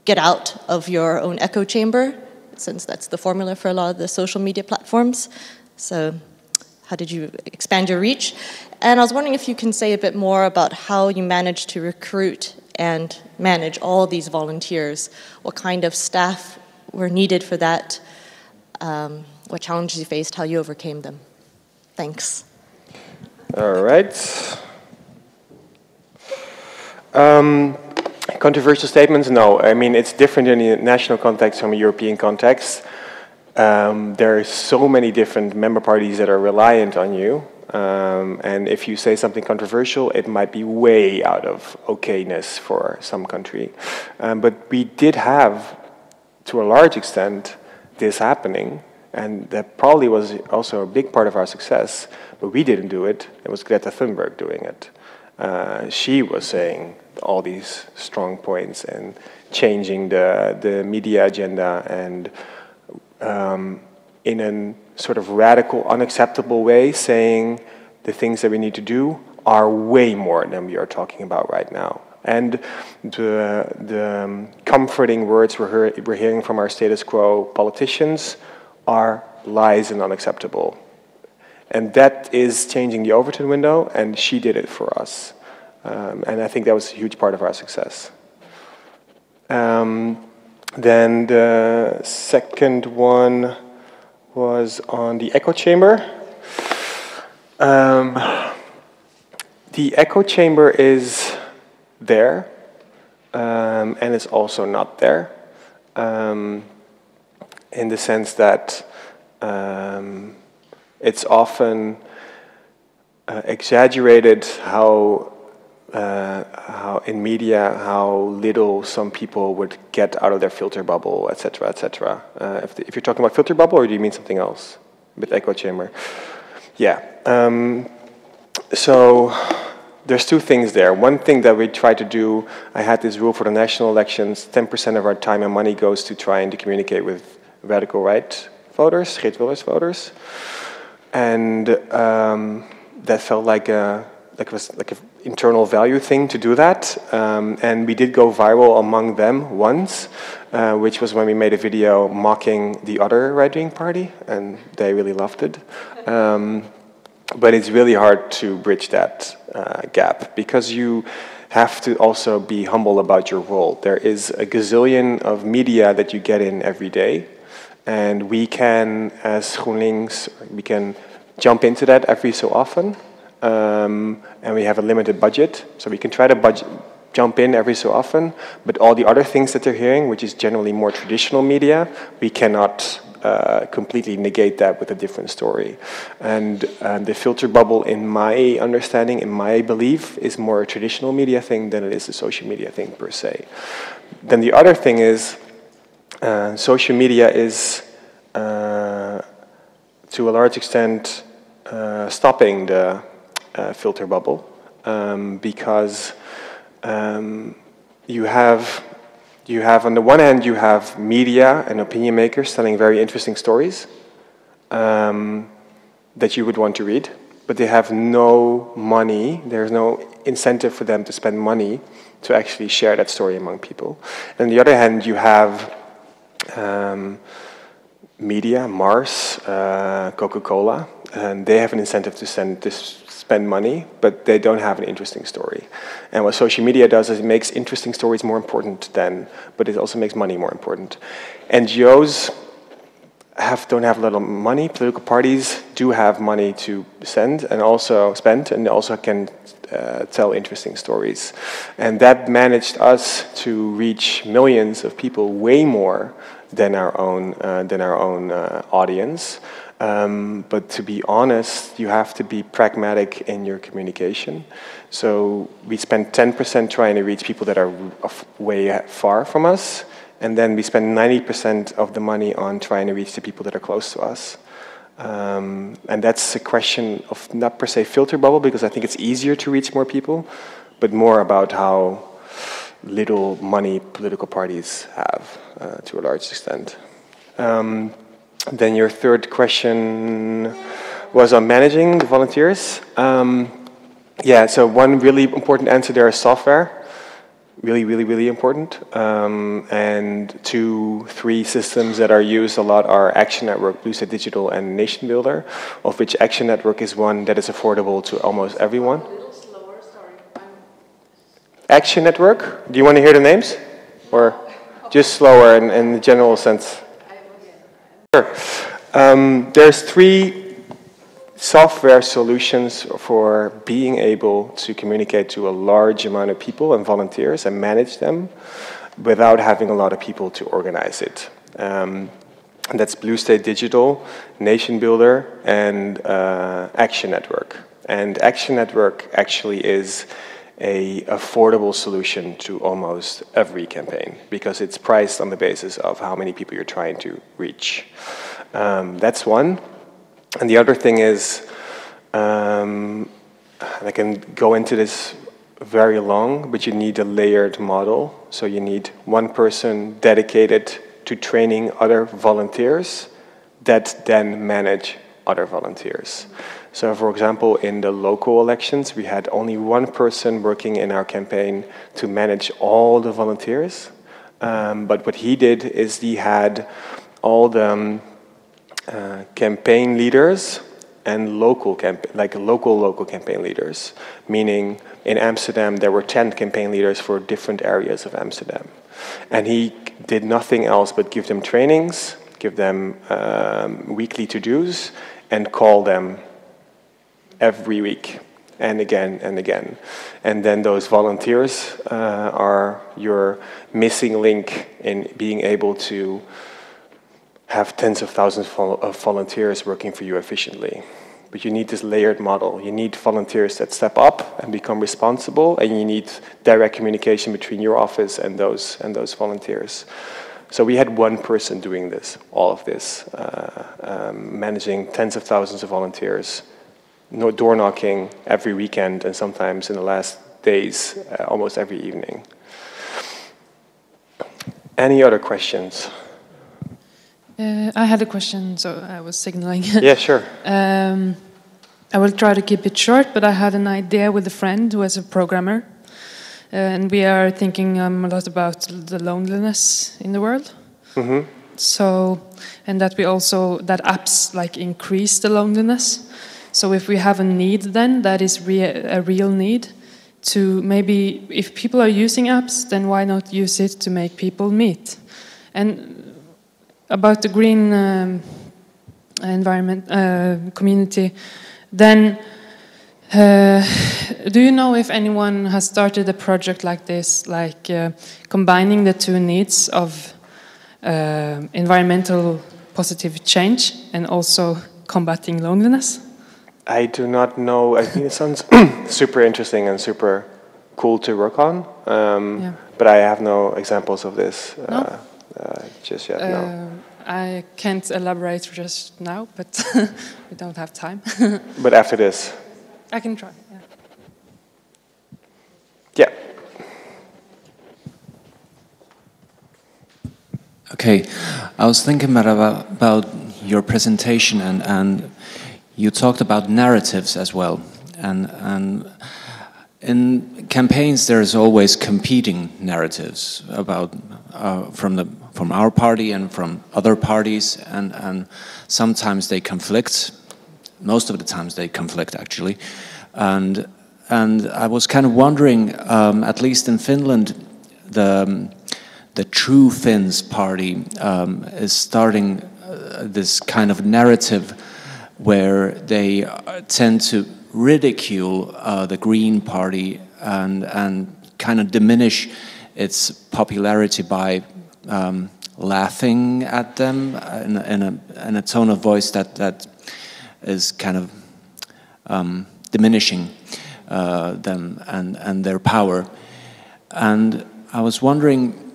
get out of your own echo chamber, since that's the formula for a lot of the social media platforms? So how did you expand your reach? And I was wondering if you can say a bit more about how you managed to recruit and manage all these volunteers. What kind of staff were needed for that? What challenges you faced, how you overcame them? Thanks. All right. Controversial statements? No. I mean, it's different in the national context from a European context. There are so many different member parties that are reliant on you. And if you say something controversial, it might be way out of okayness for some country. But we did have, to a large extent, this happening. And that probably was also a big part of our success. But we didn't do it. It was Greta Thunberg doing it. She was saying all these strong points and changing the media agenda and in a sort of radical, unacceptable way, saying the things that we need to do are way more than we are talking about right now. And the comforting words we're hearing from our status quo politicians are lies and unacceptable. And that is changing the Overton window, and she did it for us. And I think that was a huge part of our success. Then the second one was on the echo chamber. The echo chamber is there, and it's also not there, in the sense that it's often exaggerated how in media, how little some people would get out of their filter bubble, etc., etc. If you're talking about filter bubble, or do you mean something else with echo chamber? Yeah. So there's 2 things there. One thing that we try to do, I had this rule for the national elections, 10% of our time and money goes to trying to communicate with radical right voters, Geert Wilders voters. And that felt like an internal value thing to do that. And we did go viral among them once, which was when we made a video mocking the other right-wing party, and they really loved it. But it's really hard to bridge that gap, because you have to also be humble about your role. There is a gazillion of media that you get in every day, and we can, as GroenLinks, we can jump into that every so often. And we have a limited budget, so we can try to jump in every so often, but all the other things that they're hearing, which is generally more traditional media, we cannot completely negate that with a different story. And the filter bubble, in my understanding, in my belief, is more a traditional media thing than it is a social media thing per se. Then the other thing is, social media is, to a large extent, stopping the filter bubble, because you have on the one hand, you have media and opinion makers telling very interesting stories that you would want to read, but they have no money, there's no incentive for them to spend money to actually share that story among people. And on the other hand, you have media, Mars, Coca-Cola, and they have an incentive to spend money, but they don't have an interesting story. And what social media does is it makes interesting stories more important but it also makes money more important. NGOs don't have a lot of money. Political parties do have money to spend and also can tell interesting stories. And that managed us to reach millions of people, way more than our own audience. But to be honest, you have to be pragmatic in your communication. So we spend 10% trying to reach people that are way far from us, and then we spend 90% of the money on trying to reach the people that are close to us. And that's a question of not per se filter bubble, because I think it's easier to reach more people, but more about how little money political parties have to a large extent. Then your third question was on managing the volunteers. Yeah, so one really important answer there is software. Really important. And 2, 3 systems that are used a lot are Action Network, Bluestate Digital, and Nation Builder, of which Action Network is one that is affordable to almost everyone. Action Network, do you want to hear the names? Or just slower in the general sense? Sure. There's 3 software solutions for being able to communicate to a large amount of people and volunteers and manage them without having a lot of people to organize it. And that's Bluestate Digital, Nation Builder, and Action Network. And Action Network actually is an affordable solution to almost every campaign because it's priced on the basis of how many people you're trying to reach. That's one. And the other thing is, and I can go into this very long, but you need a layered model. So you need one person dedicated to training other volunteers that then manage other volunteers. So for example, in the local elections, we had only one person working in our campaign to manage all the volunteers. But what he did is he had all the campaign leaders and local campaign leaders, meaning in Amsterdam there were 10 campaign leaders for different areas of Amsterdam, and he did nothing else but give them trainings, give them weekly to-dos, and call them every week and again and again. And then those volunteers are your missing link in being able to have tens of thousands of volunteers working for you efficiently. But you need this layered model. You need volunteers that step up and become responsible, and you need direct communication between your office and those volunteers. So we had one person doing this, all of this, managing tens of thousands of volunteers, door knocking every weekend, and sometimes in the last days, almost every evening. Any other questions? I had a question, so I was signaling. Yeah, sure. I will try to keep it short, but I had an idea with a friend who is a programmer, and we are thinking a lot about the loneliness in the world. Mm-hmm. So, and that that apps like increase the loneliness. So if we have a need, then that is a real need to maybe, if people are using apps, then why not use it to make people meet? And about the green environment community, then do you know if anyone has started a project like this, like combining the 2 needs of environmental positive change and also combating loneliness? I do not know. I think it sounds super interesting and super cool to work on, but I have no examples of this. No? Just yet, no. I can't elaborate just now, but we don't have time. But after this? I can try, yeah. Yeah. Okay, I was thinking about your presentation, and you talked about narratives as well. And in campaigns, there's always competing narratives about from our party and from other parties, and sometimes they conflict. Most of the times they conflict, actually. And I was kind of wondering, at least in Finland, the True Finns party is starting this kind of narrative where they tend to ridicule the Green Party and kind of diminish its popularity by laughing at them in a tone of voice that is kind of diminishing them and their power. And I was wondering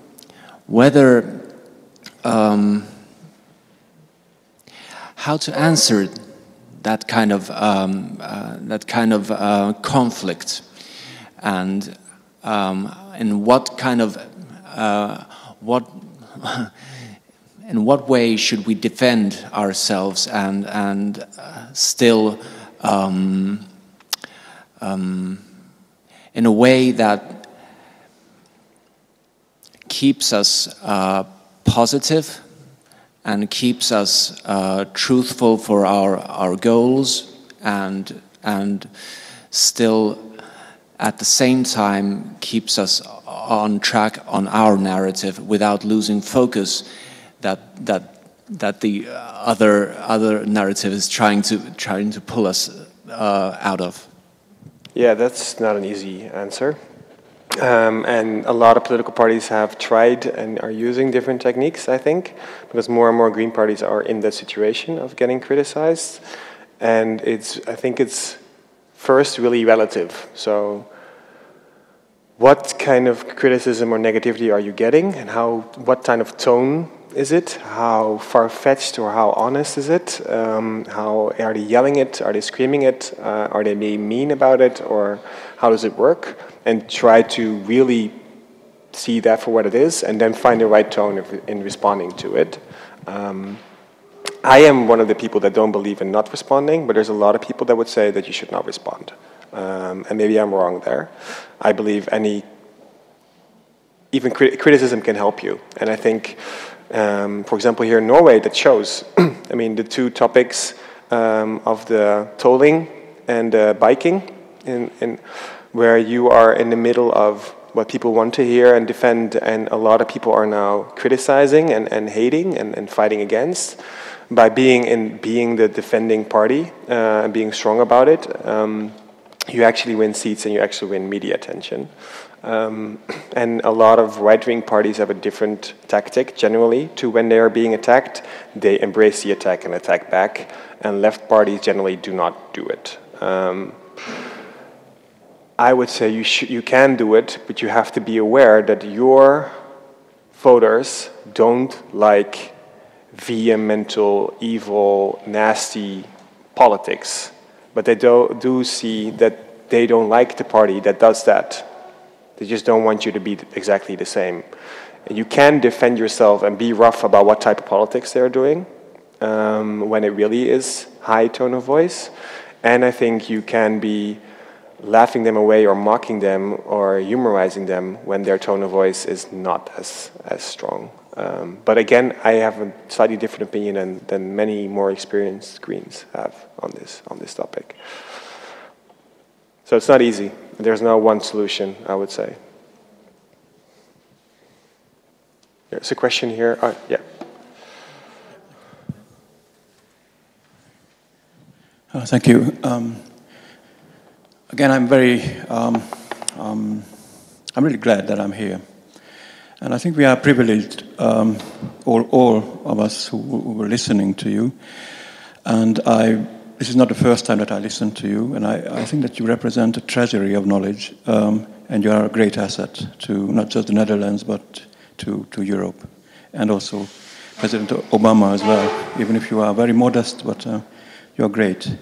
how to answer that kind of conflict, and in what kind of in what way should we defend ourselves and still in a way that keeps us positive and keeps us truthful for our goals, and still at the same time keeps us on track on our narrative without losing focus that the other narrative is trying to pull us out of. Yeah, that's not an easy answer. And a lot of political parties have tried and are using different techniques, I think, because more and more Green parties are in that situation of getting criticized. And I think it's first really relative. So what kind of criticism or negativity are you getting, and what kind of tone is it? How far-fetched or how honest is it? How are they yelling it? Are they screaming it? Are they being mean about it? Or how does it work? And try to really see that for what it is, and then find the right tone in responding to it. I am one of the people that don't believe in not responding, but there's a lot of people that would say that you should not respond. And maybe I'm wrong there. I believe even criticism can help you. And I think, for example, here in Norway, that shows. I mean, the two topics of the tolling and biking, where you are in the middle of what people want to hear and defend, and a lot of people are now criticizing and hating and fighting against. By being the defending party and being strong about it, you actually win seats and you actually win media attention. And a lot of right-wing parties have a different tactic generally to when they are being attacked. They embrace the attack and attack back, and left parties generally do not do it. I would say you can do it, but you have to be aware that your voters don't like vehemental, evil, nasty politics. But they do see that they don't like the party that does that. They just don't want you to be exactly the same. And you can defend yourself and be rough about what type of politics they're doing when it really is high tone of voice. And I think you can be laughing them away or mocking them or humorizing them when their tone of voice is not as strong. But again, I have a slightly different opinion than many more experienced Greens have on this topic. So it's not easy. There's no one solution, I would say. There's a question here. Yeah. Thank you. Again, I'm really glad that I'm here. And I think we are privileged, all of us who were listening to you. And this is not the first time that I listened to you, and I think that you represent a treasury of knowledge, and you are a great asset to not just the Netherlands, but to Europe, and also President Obama as well, even if you are very modest, but you're great.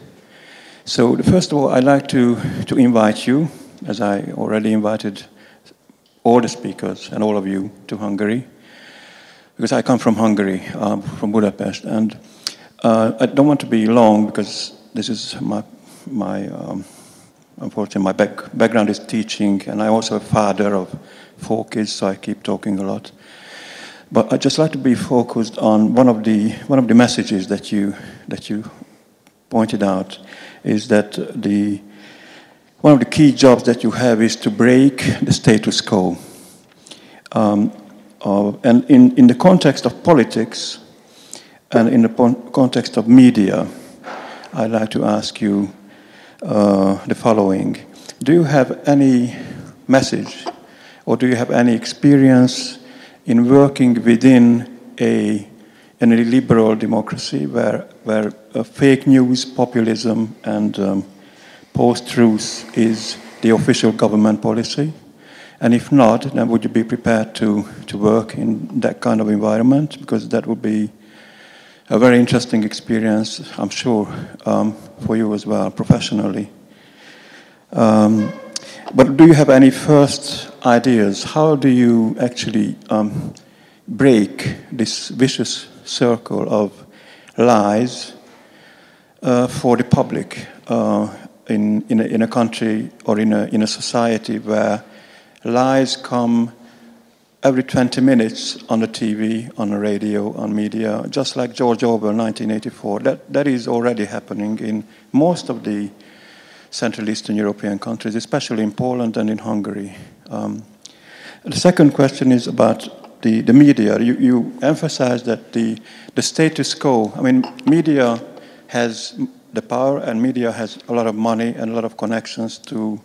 So first of all, I'd like to invite you, as I already invited all the speakers and all of you, to Hungary, because I come from Hungary, from Budapest, and I don't want to be long because this is unfortunately my background is teaching, and I'm also a father of 4 kids, so I keep talking a lot. But I'd just like to be focused on one of the messages that you pointed out, is that one of the key jobs that you have is to break the status quo. And in the context of politics, and in the context of media, I'd like to ask you the following. Do you have any message, or do you have any experience in working within a liberal democracy where fake news, populism, and post-truth is the official government policy? And if not, then would you be prepared to work in that kind of environment? Because that would be a very interesting experience, I'm sure, for you as well, professionally. But do you have any first ideas? How do you actually break this vicious circle of lies for the public in a country or in a society where lies come every 20 minutes on the TV, on the radio, on media, just like George Orwell, 1984. That is already happening in most of the Central Eastern European countries, especially in Poland and in Hungary. The second question is about the media. You emphasize that the status quo, I mean, media has the power and media has a lot of money and a lot of connections to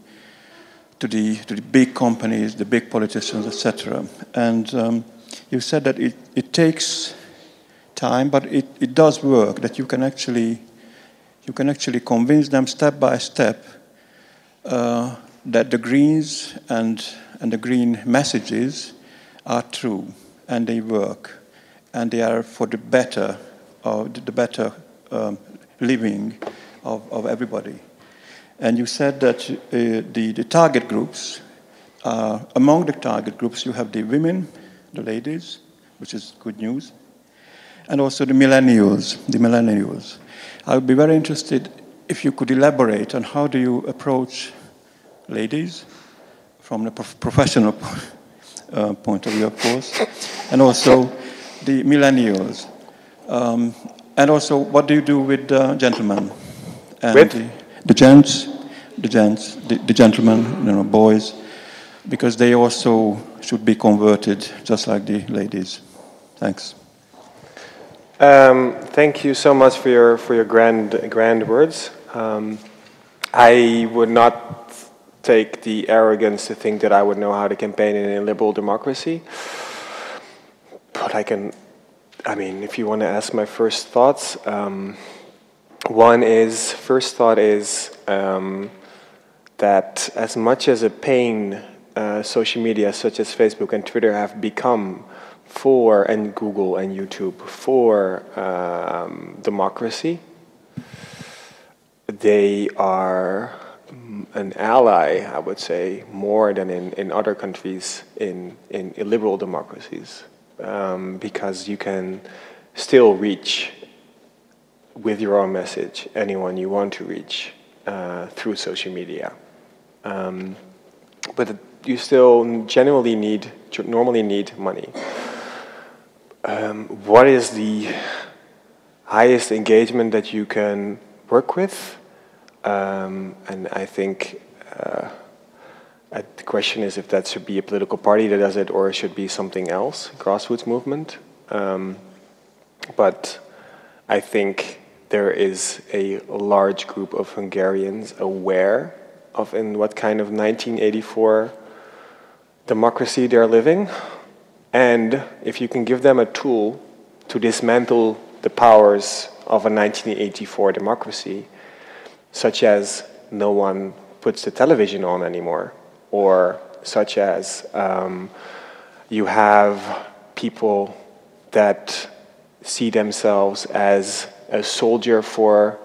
the big companies, the big politicians, etc. And you said that it takes time, but it does work, that you can actually convince them step by step that the Greens and the green messages are true and they work and they are for the better living of everybody. And you said that the target groups, among the target groups you have the women, the ladies, which is good news, and also the millennials. I would be very interested if you could elaborate on how do you approach ladies from the professional point of view, of course, and also the millennials. And also, what do you do with gentlemen? And the gentlemen, boys, because they also should be converted just like the ladies. Thanks. Thank you so much for your grand words. I would not take the arrogance to think that I would know how to campaign in a liberal democracy, but I mean, if you want to ask my first thoughts, first thought is that as much as a pain social media such as Facebook and Twitter have become and Google and YouTube for democracy, they are an ally, I would say, more than in other countries in illiberal democracies, because you can still reach with your own message anyone you want to reach through social media. But you still normally need money. What is the highest engagement that you can work with? And I think the question is if that should be a political party that does it or it should be something else, grassroots movement. But I think there is a large group of Hungarians aware of in what kind of 1984 democracy they're living. And if you can give them a tool to dismantle the powers of a 1984 democracy, such as no one puts the television on anymore, or such as you have people that see themselves as a soldier for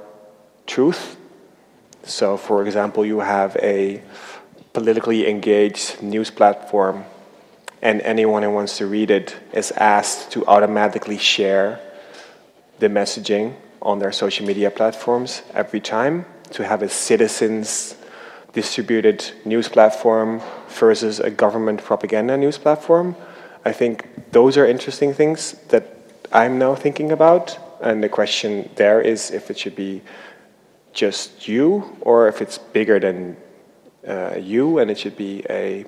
truth. So, for example, you have a politically engaged news platform and anyone who wants to read it is asked to automatically share the messaging on their social media platforms every time, to have a citizens distributed news platform versus a government propaganda news platform. I think those are interesting things that I'm now thinking about, and the question there is if it should be just you or if it's bigger than you and it should be a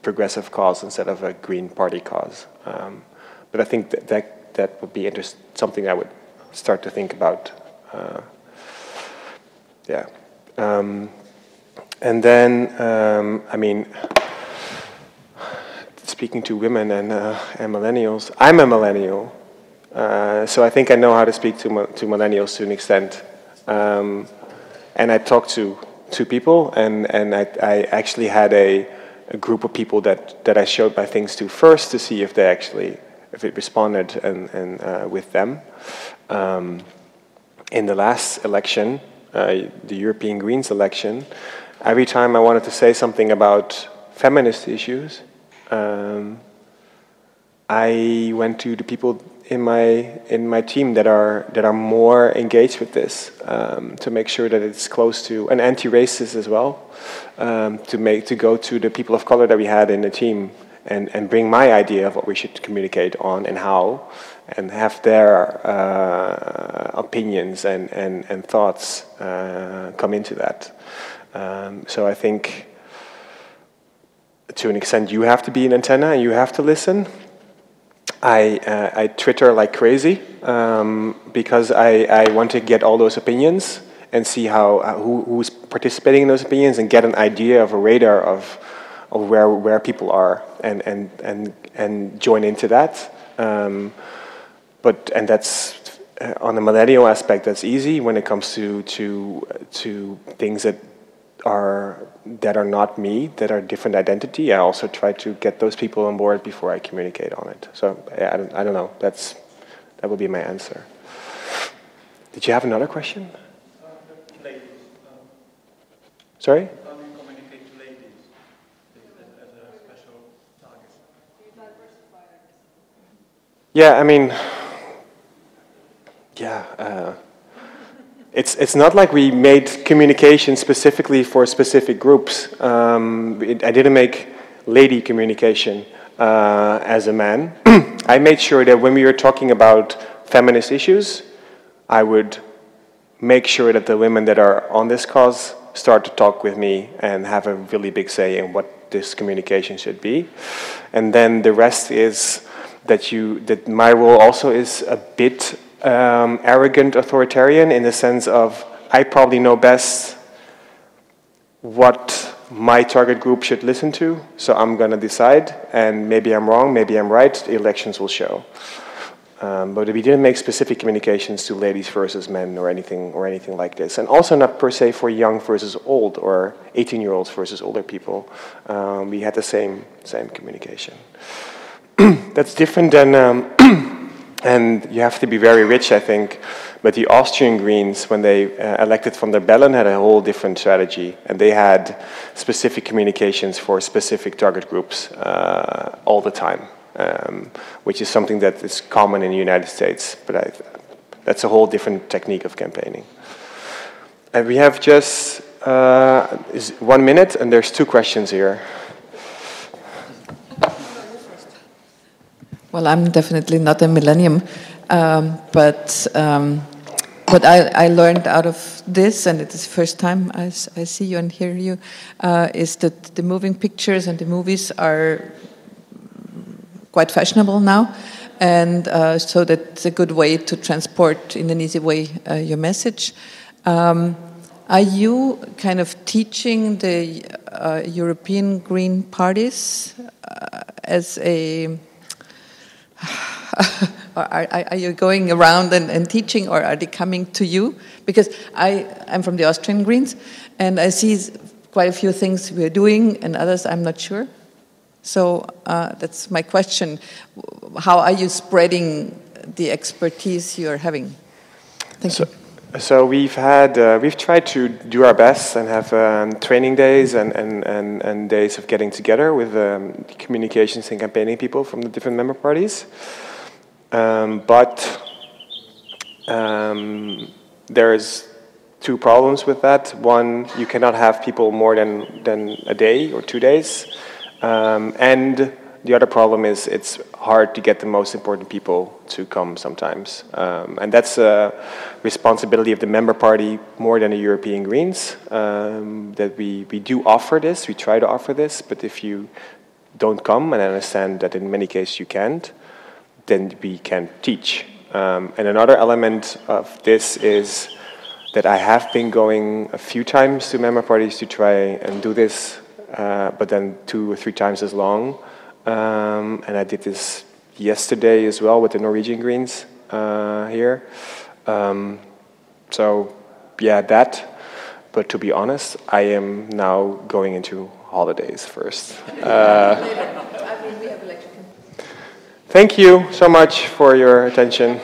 progressive cause instead of a Green Party cause. But I think that would be something I would start to think about. Yeah. And then, I mean, speaking to women and millennials, I'm a millennial, so I think I know how to speak to millennials to an extent. And I talked to people, and I actually had a group of people that I showed my things to first to see if they actually if it responded and with them. In the last election, the European Greens election, every time I wanted to say something about feminist issues, I went to the people in my team that are more engaged with this, to make sure that it's close to, and anti-racist as well, to go to the people of color that we had in the team and bring my idea of what we should communicate on and how, and have their opinions and thoughts come into that. So I think, to an extent, you have to be an antenna and you have to listen. I Twitter like crazy because I want to get all those opinions and see who's participating in those opinions and get an idea of a radar of where people are and join into that. But that's on the millennial aspect, that's easy. When it comes to things that are not me, that are different identity, I also try to get those people on board before I communicate on it. So I don't know. That would be my answer. Did you have another question? Ladies. Sorry? How do you communicate to ladies as a special target? Yeah, I mean, yeah. It's not like we made communication specifically for specific groups. I didn't make lady communication as a man. I made sure that when we were talking about feminist issues, I would make sure that the women that are on this cause start to talk with me and have a really big say in what this communication should be. And then the rest is that my role also is a bit arrogant authoritarian, in the sense of I probably know best what my target group should listen to, so I'm going to decide, and maybe I'm wrong, maybe I'm right, the elections will show. But we didn't make specific communications to ladies versus men or anything like this, and also not per se for young versus old or 18-year-olds versus older people. We had the same communication. That's different than. And you have to be very rich, I think. But the Austrian Greens, when they elected von der Bellen, had a whole different strategy. And they had specific communications for specific target groups all the time, which is something that is common in the United States. But that's a whole different technique of campaigning. And we have just 1 minute, and there's 2 questions here. Well, I'm definitely not a millennium, but what I learned out of this, and it is the first time I see you and hear you, is that the moving pictures and the movies are quite fashionable now, and so that's a good way to transport in an easy way your message. Are you kind of teaching the European Green parties as a... Are you going around and teaching, or are they coming to you? Because I'm from the Austrian Greens, and I see quite a few things we're doing, and others I'm not sure. So that's my question. How are you spreading the expertise you're having? Thank you. So we've tried to do our best and have training days and days of getting together with communications and campaigning people from the different member parties. But there's 2 problems with that. One, you cannot have people more than a day or 2 days. And the other problem is it's hard to get the most important people to come sometimes. And that's a responsibility of the member party more than the European Greens, that we do offer this, we try to offer this, but if you don't come, and I understand that in many cases you can't, then we can't teach. And another element of this is that I have been going a few times to member parties to try and do this, but then 2 or 3 times as long. And I did this yesterday as well with the Norwegian Greens here. So yeah, that. But to be honest, I am now going into holidays first. Thank you so much for your attention.